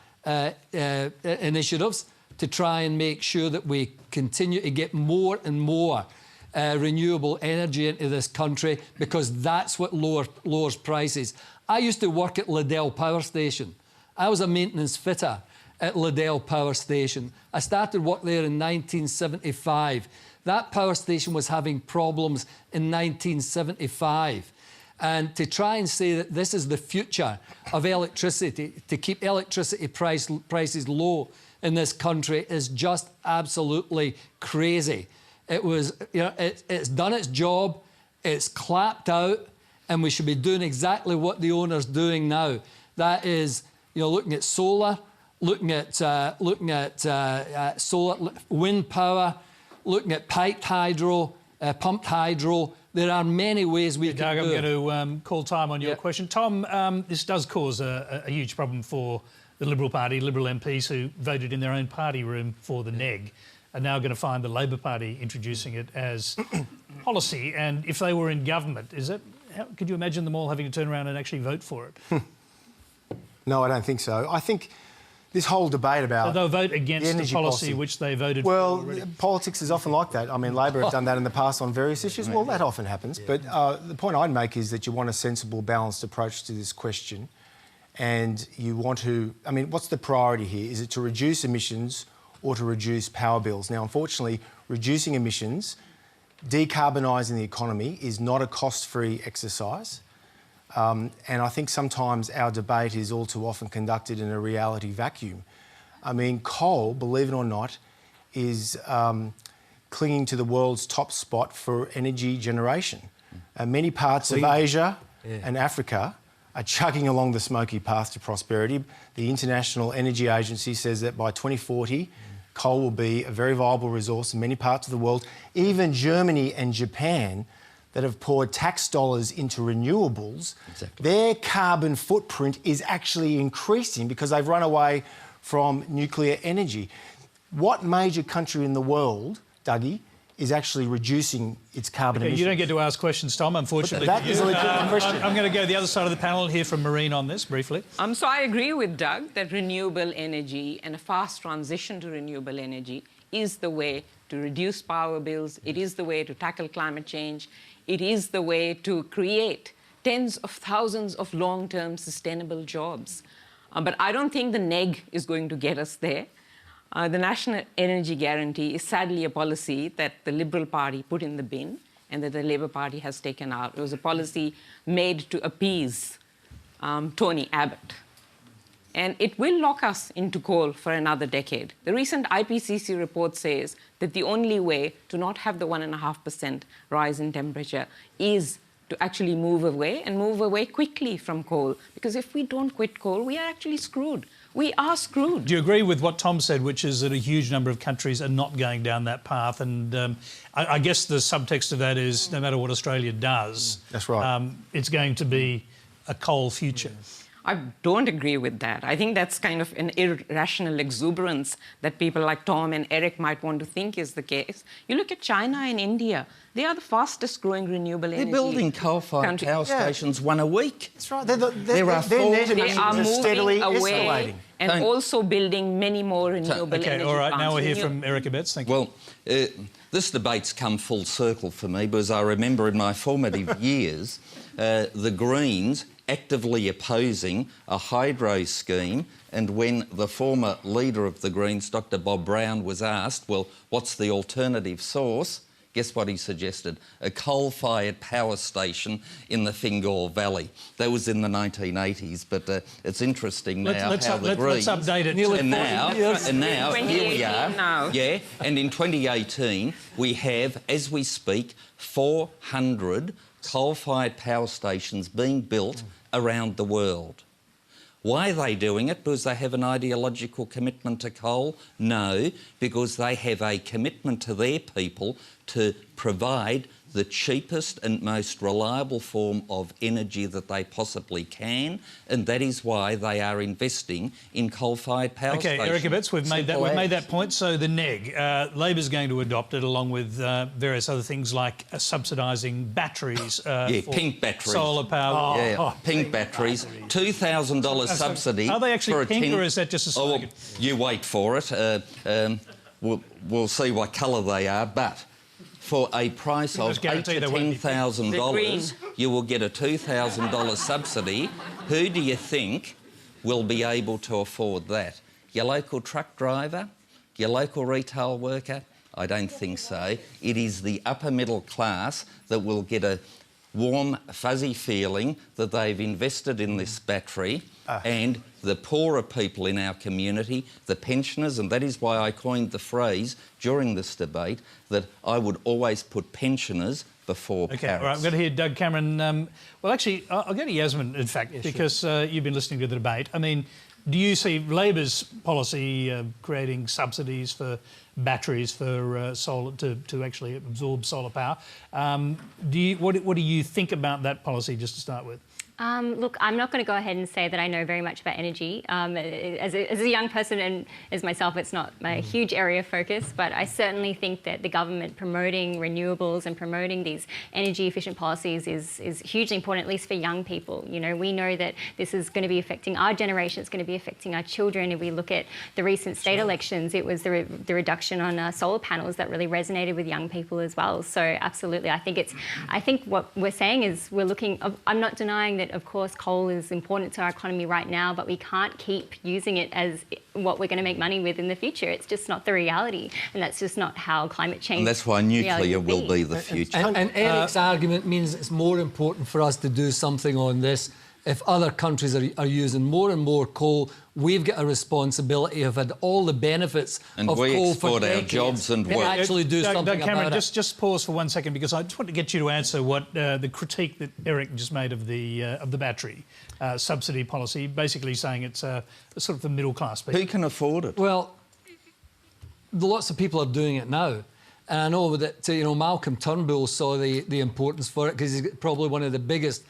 initiatives to try and make sure that we continue to get more and more renewable energy into this country, because that's what lowers prices. I used to work at Liddell Power Station. I was a maintenance fitter at Liddell Power Station. I started work there in 1975. That power station was having problems in 1975. And to try and say that this is the future of electricity, to keep electricity prices low in this country, is just absolutely crazy. It was, you know, it's done its job, it's clapped out, and we should be doing exactly what the owner's doing now. That is, you know, looking at solar, looking at solar, wind power, looking at piped hydro, pumped hydro. There are many ways we can Doug, do I'm going to call time on your question. Tom, this does cause a huge problem for the Liberal Party. Liberal MPs who voted in their own party room for the NEG are now going to find the Labor Party introducing it as policy. And if they were in government, could you imagine them all having to turn around and actually vote for it? No, I don't think so. I think this whole debate about... So they'll vote against the policy which they voted for already. Politics is often like that. I mean, Labor have done that in the past on various issues. Well, that often happens. But the point I'd make is that you want a sensible, balanced approach to this question. And you want to... I mean, what's the priority here? Is it to reduce emissions or to reduce power bills? Now, unfortunately, reducing emissions, decarbonising the economy is not a cost-free exercise. And I think sometimes our debate is all too often conducted in a reality vacuum. I mean, coal, believe it or not, is clinging to the world's top spot for energy generation. Many parts of Asia and Africa are chugging along the smoky path to prosperity. The International Energy Agency says that by 2040, coal will be a very viable resource in many parts of the world. Even Germany and Japan, that have poured tax dollars into renewables, their carbon footprint is actually increasing because they've run away from nuclear energy. What major country in the world, Dougie, is actually reducing its carbon emissions? You don't get to ask questions, Tom, unfortunately. That is a legitimate question. I'm going to go to the other side of the panel and hear from Mehreen on this briefly. So I agree with Doug that renewable energy and a fast transition to renewable energy is the way to reduce power bills. It is the way to tackle climate change. It is the way to create tens of thousands of long-term sustainable jobs. But I don't think the NEG is going to get us there. The National Energy Guarantee is sadly a policy that the Liberal Party put in the bin and that the Labor Party has taken out. It was a policy made to appease Tony Abbott. And it will lock us into coal for another decade. The recent IPCC report says that the only way to not have the 1.5% rise in temperature is to actually move away, and move away quickly from coal. Because if we don't quit coal, we are actually screwed. We are screwed. Do you agree with what Tom said, which is that a huge number of countries are not going down that path? And I guess the subtext of that is no matter what Australia does, that's right. It's going to be a coal future. I don't agree with that. I think that's kind of an irrational exuberance that people like Tom and Eric might want to think is the case. You look at China and India, they are the fastest growing renewable energy. They're building coal-fired power stations one a week. That's right. There are They are moving steadily away escalating. and also building many more renewable energy Okay, all right, now we'll hear plants. from Eric Abetz. Thank you. Well, this debate's come full circle for me because I remember in my formative years, the Greens actively opposing a hydro scheme, and when the former leader of the Greens, Dr Bob Brown, was asked, well, what's the alternative source? Guess what he suggested? A coal-fired power station in the Fingal Valley. That was in the 1980s, but it's interesting now let's how the Greens... Let's update it. And now here we are. Yeah, and in 2018, we have, as we speak, 400 coal-fired power stations being built around the world. Why are they doing it? Because they have an ideological commitment to coal? No, because they have a commitment to their people to provide the cheapest and most reliable form of energy that they possibly can, and that is why they are investing in coal-fired power stations. Okay, Eric Abetz, we've made that point. So the neg, Labor's going to adopt it along with various other things like subsidising batteries. For pink batteries. Solar power. Pink batteries. $2,000 subsidy. Are they actually for pink or is that just a slogan? You wait for it. We'll see what colour they are, but for a price of $8,000 to $10,000, you will get a $2,000 subsidy. Who do you think will be able to afford that? Your local truck driver? Your local retail worker? I don't think so. It is the upper middle class that will get a warm, fuzzy feeling that they've invested in this battery, and the poorer people in our community, the pensioners, and that is why I coined the phrase during this debate that I would always put pensioners before Okay, parents. all right, I'm going to hear Doug Cameron. Well, actually, I'll go to Yasmin, in fact, because you've been listening to the debate. I mean, do you see Labor's policy creating subsidies for batteries for solar to actually absorb solar power? What do you think about that policy, just to start with? Look, I'm not going to go ahead and say that I know very much about energy. As a young person and as myself, it's not my huge area of focus, but I certainly think that the government promoting renewables and promoting these energy efficient policies is hugely important, at least for young people. You know, we know that this is going to be affecting our generation, it's going to be affecting our children. If we look at the recent state elections, it was the reduction on solar panels that really resonated with young people as well. So absolutely, I think what we're saying is we're looking, I'm not denying that of course coal is important to our economy right now, but we can't keep using it as what we're going to make money with in the future. It's just not the reality, and that's just not how climate change. And that's why nuclear will be the future. And Eric's argument means it's more important for us to do something on this. If other countries are using more and more coal, we've got a responsibility of had all the benefits and of we coal export for our decades. jobs and work. Actually do something Doug Cameron, about it. just pause for 1 second, because I just want to get you to answer what the critique that Eric just made of the battery subsidy policy, basically saying it's sort of the middle class people. Who can afford it? Well, lots of people are doing it now. And I know that Malcolm Turnbull saw the importance for it because he's probably one of the biggest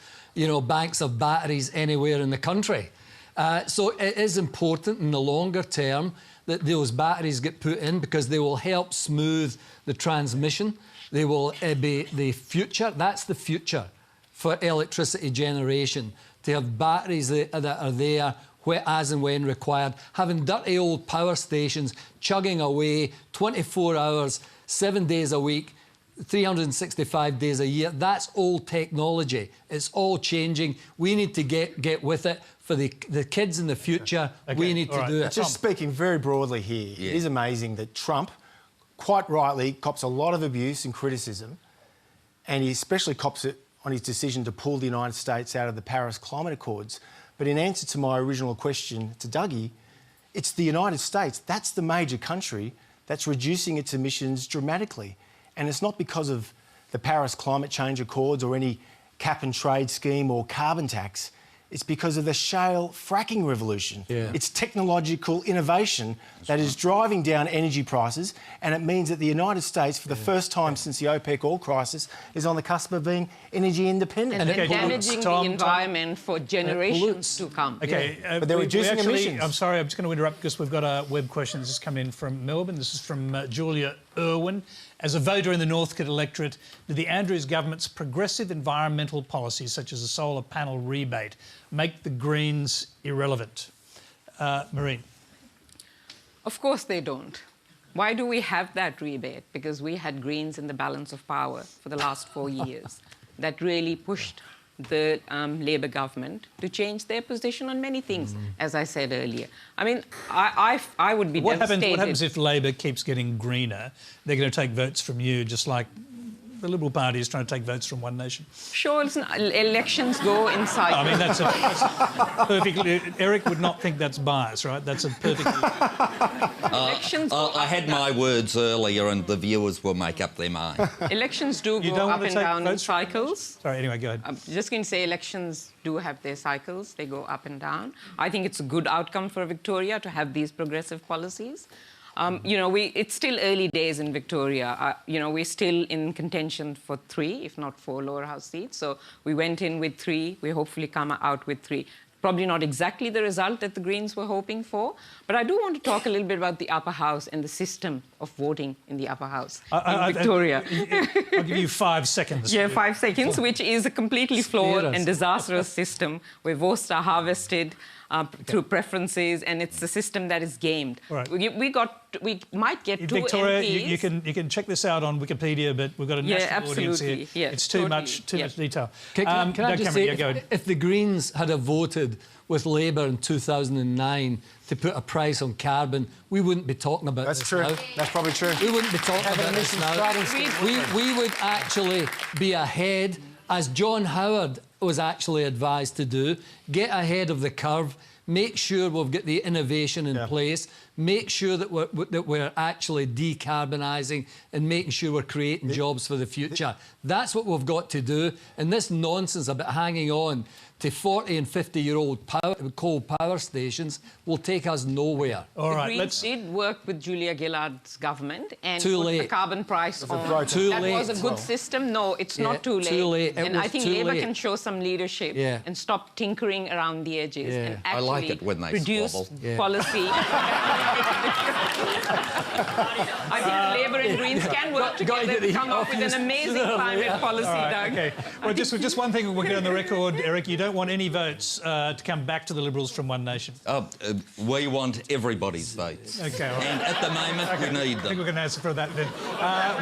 banks of batteries anywhere in the country. So it is important in the longer term that those batteries get put in because they will help smooth the transmission. They will be the future. That's the future for electricity generation, to have batteries that are there as and when required. Having dirty old power stations chugging away 24 hours, 7 days a week, 365 days a year, that's old technology. It's all changing. We need to get with it. For the kids in the future, we need to do it. Just speaking very broadly here, it is amazing that Trump, quite rightly, cops a lot of abuse and criticism, and he especially cops it on his decision to pull the United States out of the Paris Climate Accords. But in answer to my original question to Dougie, it's the United States, that's the major country that's reducing its emissions dramatically. And it's not because of the Paris Climate Change Accords or any cap and trade scheme or carbon tax. It's because of the shale fracking revolution. It's technological innovation that is driving down energy prices, and it means that the United States, for the first time since the OPEC oil crisis, is on the cusp of being energy independent. And damaging the environment for generations to come. Okay, but they're reducing emissions. I'm sorry, I'm just going to interrupt because we've got a web question that's just come in from Melbourne. This is from Julia Irwin. As a voter in the Northcote electorate, do the Andrews government's progressive environmental policies, such as a solar panel rebate, make the Greens irrelevant? Mehreen. Of course they don't. Why do we have that rebate? Because we had Greens in the balance of power for the last 4 years. That really pushed the Labour government to change their position on many things, as I said earlier. I mean, I would be devastated. What happens if Labor keeps getting greener? They're going to take votes from you, just like the Liberal Party is trying to take votes from One Nation. Sure, listen, elections go in cycles. I mean, that's perfectly... Eric would not think that's bias, right? That's a perfectly... I had my words earlier and the viewers will make up their mind. Elections do go up and down in cycles. Sorry, anyway, go ahead. I'm just going to say elections do have their cycles. They go up and down. I think it's a good outcome for Victoria to have these progressive policies. You know, it's still early days in Victoria. You know, we're still in contention for 3, if not 4 lower house seats. So we went in with 3. We hopefully come out with 3. Probably not exactly the result that the Greens were hoping for. But I do want to talk a little bit about the upper house and the system of voting in the upper house in Victoria. I'll give you 5 seconds. Yeah, 5 seconds, which is a completely flawed and disastrous system where votes are harvested through preferences, and it's the system that is gamed. Right. We might get 2 Victoria, MPs. you can check this out on Wikipedia, but we've got a national audience here. Yeah, it's too much detail. Can I just say, go ahead. if the Greens had have voted with Labour in 2009 to put a price on carbon, we wouldn't be talking about this true. now. That's probably true. We wouldn't be talking about this now. We would actually be ahead, as John Howard was actually advised to do, get ahead of the curve, make sure we've got the innovation in place, make sure that we're actually decarbonising and making sure we're creating jobs for the future. That's what we've got to do. And this nonsense about hanging on to 40 and 50-year-old coal power stations will take us nowhere. All right, the Greens did work with Julia Gillard's government and Too put late. the carbon price on. Too that late. was a good system. No, it's not too late. Too late. And I think Labour can show some leadership and stop tinkering around the edges and actually I like it when they produce squabble. policy. I think Labour and Greens can work together to come up with an amazing climate policy, Doug. Okay. Well, just one thing we'll get on the record, Eric. You don't want any votes to come back to the Liberals from One Nation. We want everybody's votes. Okay. All right. And at the moment, we need I think them. we can answer for that then.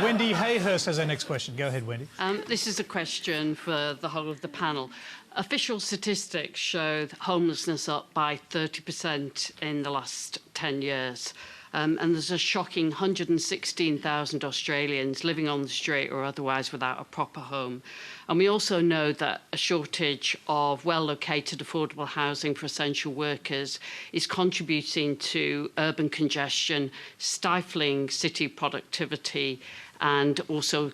Wendy Hayhurst has our next question. Go ahead, Wendy. This is a question for the whole of the panel. Official statistics show homelessness up by 30% in the last 10 years. And there's a shocking 116,000 Australians living on the street or otherwise without a proper home. And we also know that a shortage of well-located affordable housing for essential workers is contributing to urban congestion, stifling city productivity, and also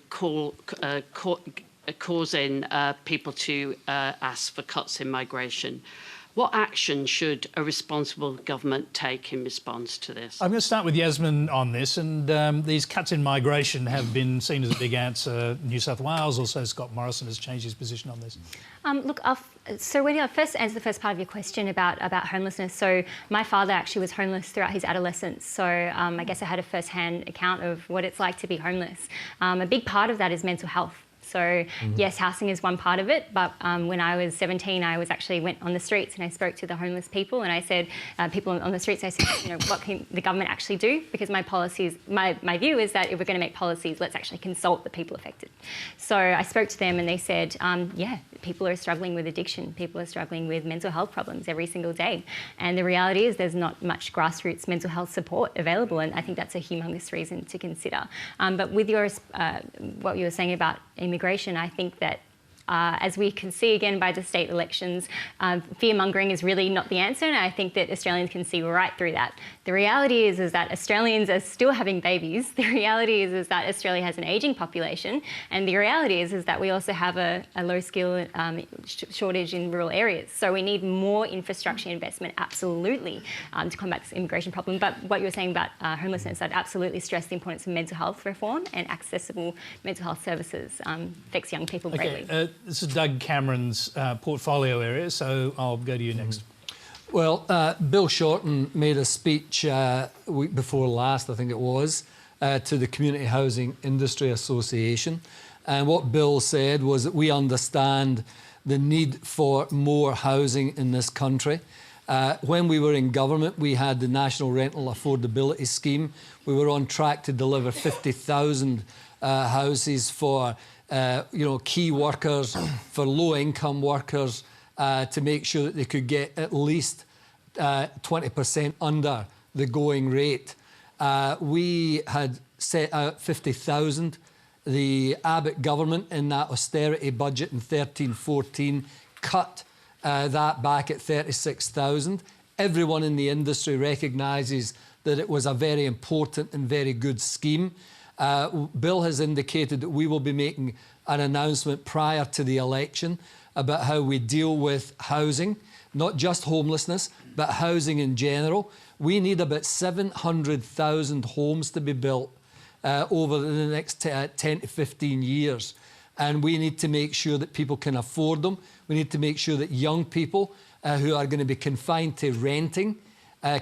causing people to ask for cuts in migration. What action should a responsible government take in response to this? I'm going to start with Yasmin on this, and these cuts in migration have been seen as a big answer. New South Wales, also Scott Morrison has changed his position on this. Look, so Wendy, I'll first answer the first part of your question about homelessness. So my father actually was homeless throughout his adolescence, so I guess I had a first-hand account of what it's like to be homeless. A big part of that is mental health. So yes, housing is one part of it, but when I was 17, I went on the streets and I spoke to the homeless people, and I said, people on the streets, I said, you know, what can the government actually do? Because my view is that if we're going to make policies, let's actually consult the people affected. So I spoke to them and they said, yeah, people are struggling with addiction, people are struggling with mental health problems every single day. And the reality is there's not much grassroots mental health support available, and I think that's a humongous reason to consider. But with what you were saying about immigration, I think that as we can see again by the state elections, fear-mongering is really not the answer, and I think that Australians can see right through that. The reality is that Australians are still having babies. The reality is that Australia has an ageing population, and the reality is that we also have a low-skill shortage in rural areas. So we need more infrastructure investment, absolutely, to combat this immigration problem. But what you were saying about homelessness, I'd absolutely stress the importance of mental health reform, and accessible mental health services affects young people greatly. This is Doug Cameron's portfolio area, so I'll go to you next. Well, Bill Shorten made a speech week before last, I think it was, to the Community Housing Industry Association. And what Bill said was that we understand the need for more housing in this country. When we were in government, we had the National Rental Affordability Scheme. We were on track to deliver 50,000 houses for key workers, for low-income workers, to make sure that they could get at least 20% under the going rate. We had set out 50,000. The Abbott government, in that austerity budget in 13-14, cut that back at 36,000. Everyone in the industry recognises that it was a very important and very good scheme. Bill has indicated that we will be making an announcement prior to the election about how we deal with housing, not just homelessness, but housing in general. We need about 700,000 homes to be built over the next 10 to 15 years. And we need to make sure that people can afford them. We need to make sure that young people who are going to be confined to renting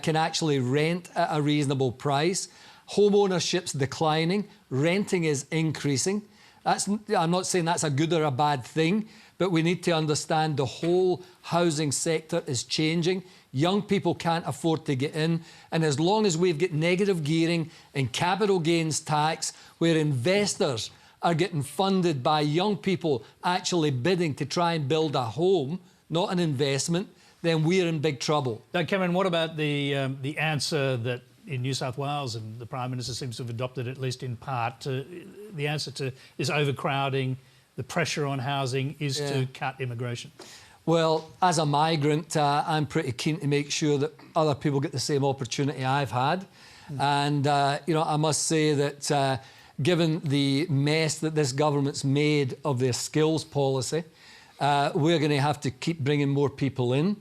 can actually rent at a reasonable price. Home ownership's declining, renting is increasing. I'm not saying that's a good or a bad thing, but we need to understand the whole housing sector is changing. Young people can't afford to get in. And as long as we've got negative gearing and capital gains tax, where investors are getting funded by young people actually bidding to try and build a home, not an investment, then we're in big trouble. Now, Cameron, what about the answer that in New South Wales, and the Prime Minister seems to have adopted at least in part, the answer to this overcrowding, the pressure on housing is to cut immigration? Well, as a migrant, I'm pretty keen to make sure that other people get the same opportunity I've had. And, you know, I must say that given the mess that this government's made of their skills policy, we're going to have to keep bringing more people in.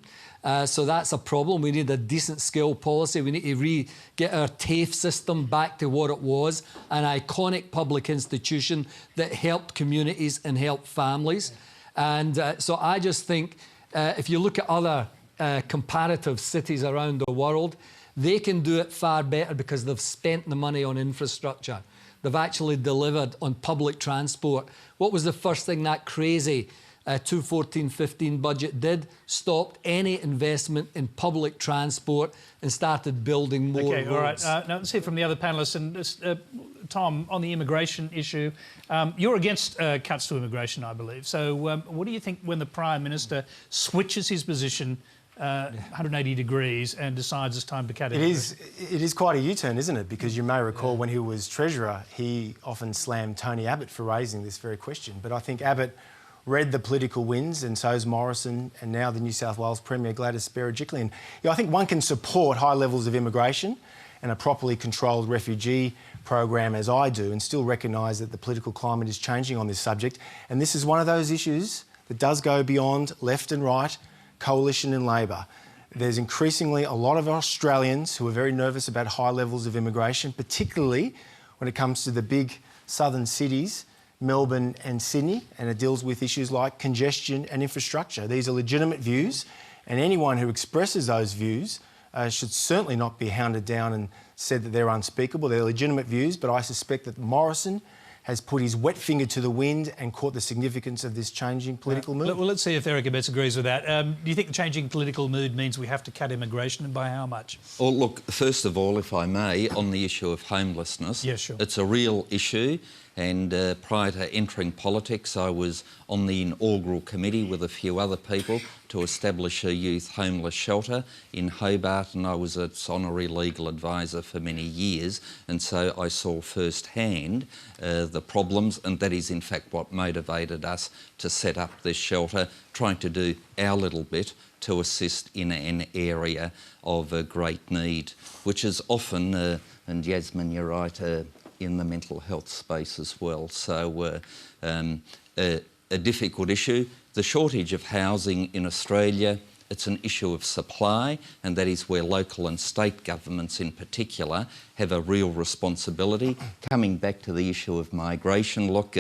So that's a problem. We need a decent skill policy. We need to get our TAFE system back to what it was, an iconic public institution that helped communities and helped families. And so I just think if you look at other comparative cities around the world, they can do it far better because they've spent the money on infrastructure. They've actually delivered on public transport. What was the first thing that crazy 2014-15 budget did? Stopped any investment in public transport and started building more roads. All right. Now let's hear from the other panellists. And Tom, on the immigration issue, you're against cuts to immigration, I believe. So what do you think when the Prime Minister switches his position 180 degrees and decides it's time to cut immigration? It is quite a U-turn, isn't it? Because you may recall when he was Treasurer, he often slammed Tony Abbott for raising this very question. But I think Abbott read the political winds, and so's Morrison, and now the New South Wales Premier Gladys Berejiklian. I think one can support high levels of immigration and a properly controlled refugee program, as I do, and still recognise that the political climate is changing on this subject. And this is one of those issues that does go beyond left and right, coalition and Labor. There's increasingly a lot of Australians who are very nervous about high levels of immigration, particularly when it comes to the big southern cities, Melbourne and Sydney, and it deals with issues like congestion and infrastructure. These are legitimate views, and anyone who expresses those views should certainly not be hounded down and said that they're unspeakable. They're legitimate views, but I suspect that Morrison has put his wet finger to the wind and caught the significance of this changing political mood. Well, let's see if Eric Abetz agrees with that. Do you think the changing political mood means we have to cut immigration, and by how much? Well, look, first of all, if I may, on the issue of homelessness, yeah, sure. It's a real issue. And prior to entering politics, I was on the inaugural committee with a few other people to establish a youth homeless shelter in Hobart, and I was its honorary legal advisor for many years, and so I saw firsthand the problems, and that is in fact what motivated us to set up this shelter, trying to do our little bit to assist in an area of great need, which is often, and Yasmin, you're right, in the mental health space as well. So a difficult issue. The shortage of housing in Australia, it's an issue of supply, and that is where local and state governments in particular have a real responsibility. Coming back to the issue of migration, look,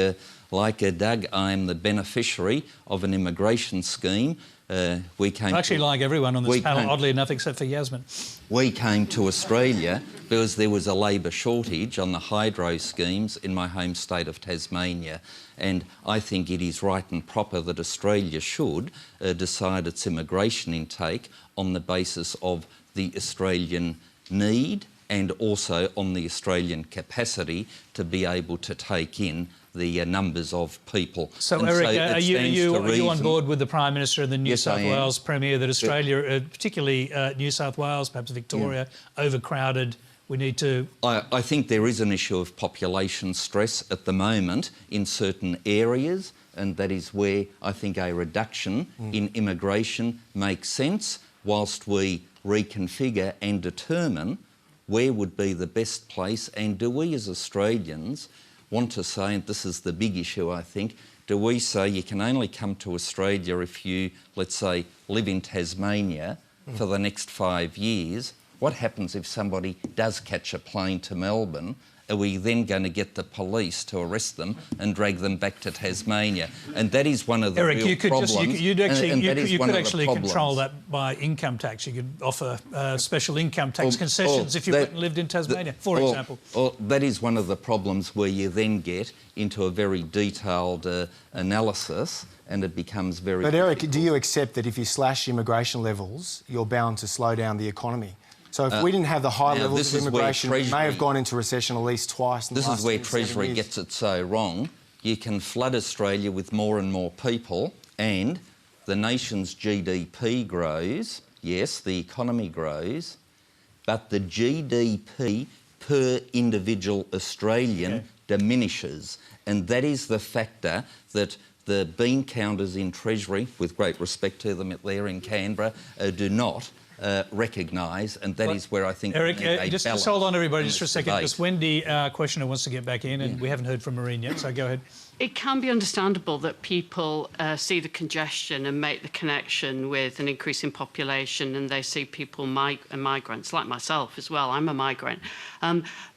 like Doug, I'm the beneficiary of an immigration scheme. Like everyone on this panel, oddly enough, except for Yasmin. We came to Australia because there was a Labor shortage on the hydro schemes in my home state of Tasmania, and I think it is right and proper that Australia should decide its immigration intake on the basis of the Australian need and also on the Australian capacity to be able to take in the numbers of people. So, Eric, are you on board with the Prime Minister and the New South Wales Premier that Australia, particularly New South Wales, perhaps Victoria, overcrowded? We need to... I think there is an issue of population stress at the moment in certain areas, and that is where I think a reduction in immigration makes sense, whilst we reconfigure and determine where would be the best place, and do we as Australians want to say, and this is the big issue I think, do we say you can only come to Australia if you, let's say, live in Tasmania for the next 5 years, what happens if somebody does catch a plane to Melbourne? Are we then going to get the police to arrest them and drag them back to Tasmania? And that is one of the Eric, real you could problems. you could actually problems. control that by income tax. You could offer special income tax concessions if you went and lived in Tasmania, for example. Or that is one of the problems where you then get into a very detailed analysis and it becomes very But Eric, difficult. do you accept that if you slash immigration levels, you're bound to slow down the economy? So if we didn't have the high levels of immigration, we may have gone into recession at least twice in the last 10 This is where 7 years. Treasury gets it so wrong. You can flood Australia with more and more people and the nation's GDP grows. Yes, the economy grows, but the GDP per individual Australian diminishes. And that is the factor that the bean counters in Treasury, with great respect to them there in Canberra, do not recognise, and that is where I think Eric, we need a just balance hold on, everybody, in just for a this second, debate. because Wendy, our questioner, wants to get back in, and we haven't heard from Mehreen yet, so go ahead. It can be understandable that people see the congestion and make the connection with an increase in population, and they see people, migrants, like myself as well. I'm a migrant.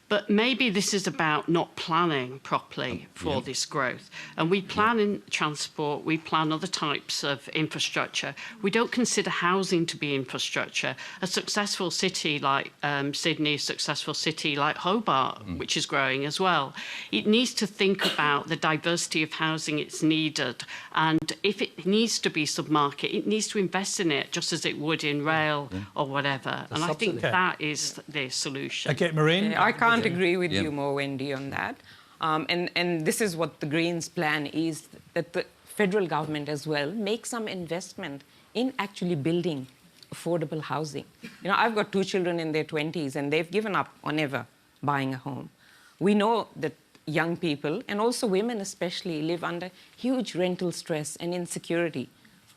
But maybe this is about not planning properly for this growth. And we plan in transport, we plan other types of infrastructure. We don't consider housing to be infrastructure. A successful city like Sydney, a successful city like Hobart, which is growing as well, it needs to think about the diversity of housing it's needed. And if it needs to be submarket, it needs to invest in it just as it would in rail or whatever. And I think that is the solution. OK, Mehreen? I can't agree with you more, Wendy, on that. And this is what the Greens' plan is, that the federal government as well make some investment in actually building affordable housing. You know, I've got 2 children in their 20s and they've given up on ever buying a home. We know that young people, and also women especially, live under huge rental stress and insecurity.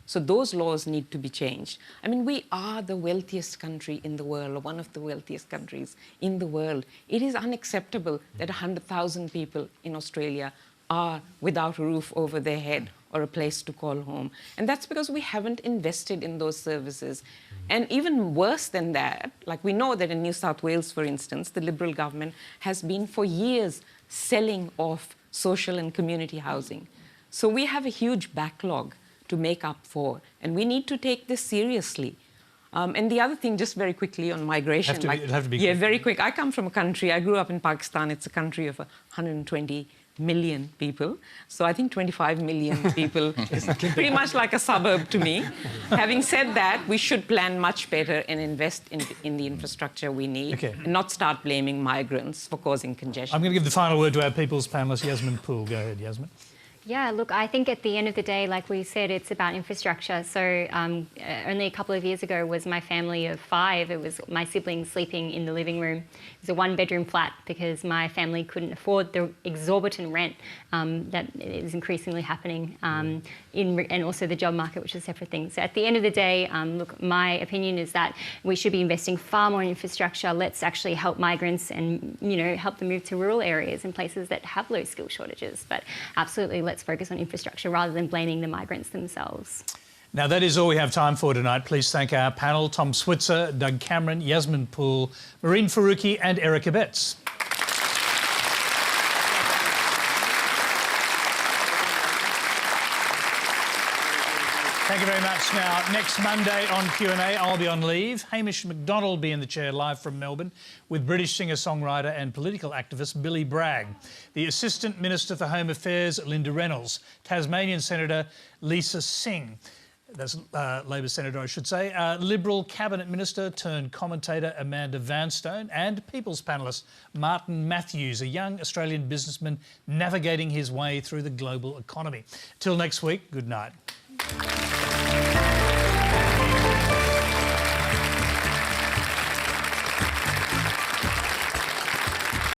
So those laws need to be changed. I mean, we are the wealthiest country in the world, or one of the wealthiest countries in the world. It is unacceptable that 100,000 people in Australia are without a roof over their head or a place to call home. And that's because we haven't invested in those services. And even worse than that, like we know that in New South Wales, for instance, the Liberal government has been for years selling off social and community housing. So we have a huge backlog to make up for, and we need to take this seriously. And the other thing, just very quickly on migration. It'll have to be quick. Very quick. I come from a country, I grew up in Pakistan. It's a country of 120 million people. So I think 25 million people is pretty much like a suburb to me. Having said that, we should plan much better and invest in the infrastructure we need and not start blaming migrants for causing congestion. I'm going to give the final word to our People's panellist, Yasmin Poole. Go ahead, Yasmin. Yeah, look, I think at the end of the day, like we said, it's about infrastructure. So only a couple of years ago was my family of 5. It was my siblings sleeping in the living room. It was a 1-bedroom flat because my family couldn't afford the exorbitant rent that is increasingly happening and also the job market, which is a separate thing. So at the end of the day, look, my opinion is that we should be investing far more in infrastructure. Let's actually help migrants and, you know, help them move to rural areas and places that have low skill shortages. But absolutely, let's focus on infrastructure rather than blaming the migrants themselves. Now, that is all we have time for tonight. Please thank our panel, Tom Switzer, Doug Cameron, Yasmin Poole, Mehreen Faruqi and Eric Abetz. Thank you very much. Now, next Monday on Q&A, I'll be on leave. Hamish McDonald will be in the chair live from Melbourne with British singer-songwriter and political activist Billy Bragg, the Assistant Minister for Home Affairs Linda Reynolds, Tasmanian Senator Lisa Singh, that's Labor Senator I should say, Liberal Cabinet Minister turned commentator Amanda Vanstone, and People's panellist Martin Matthews, a young Australian businessman navigating his way through the global economy. Till next week, good night.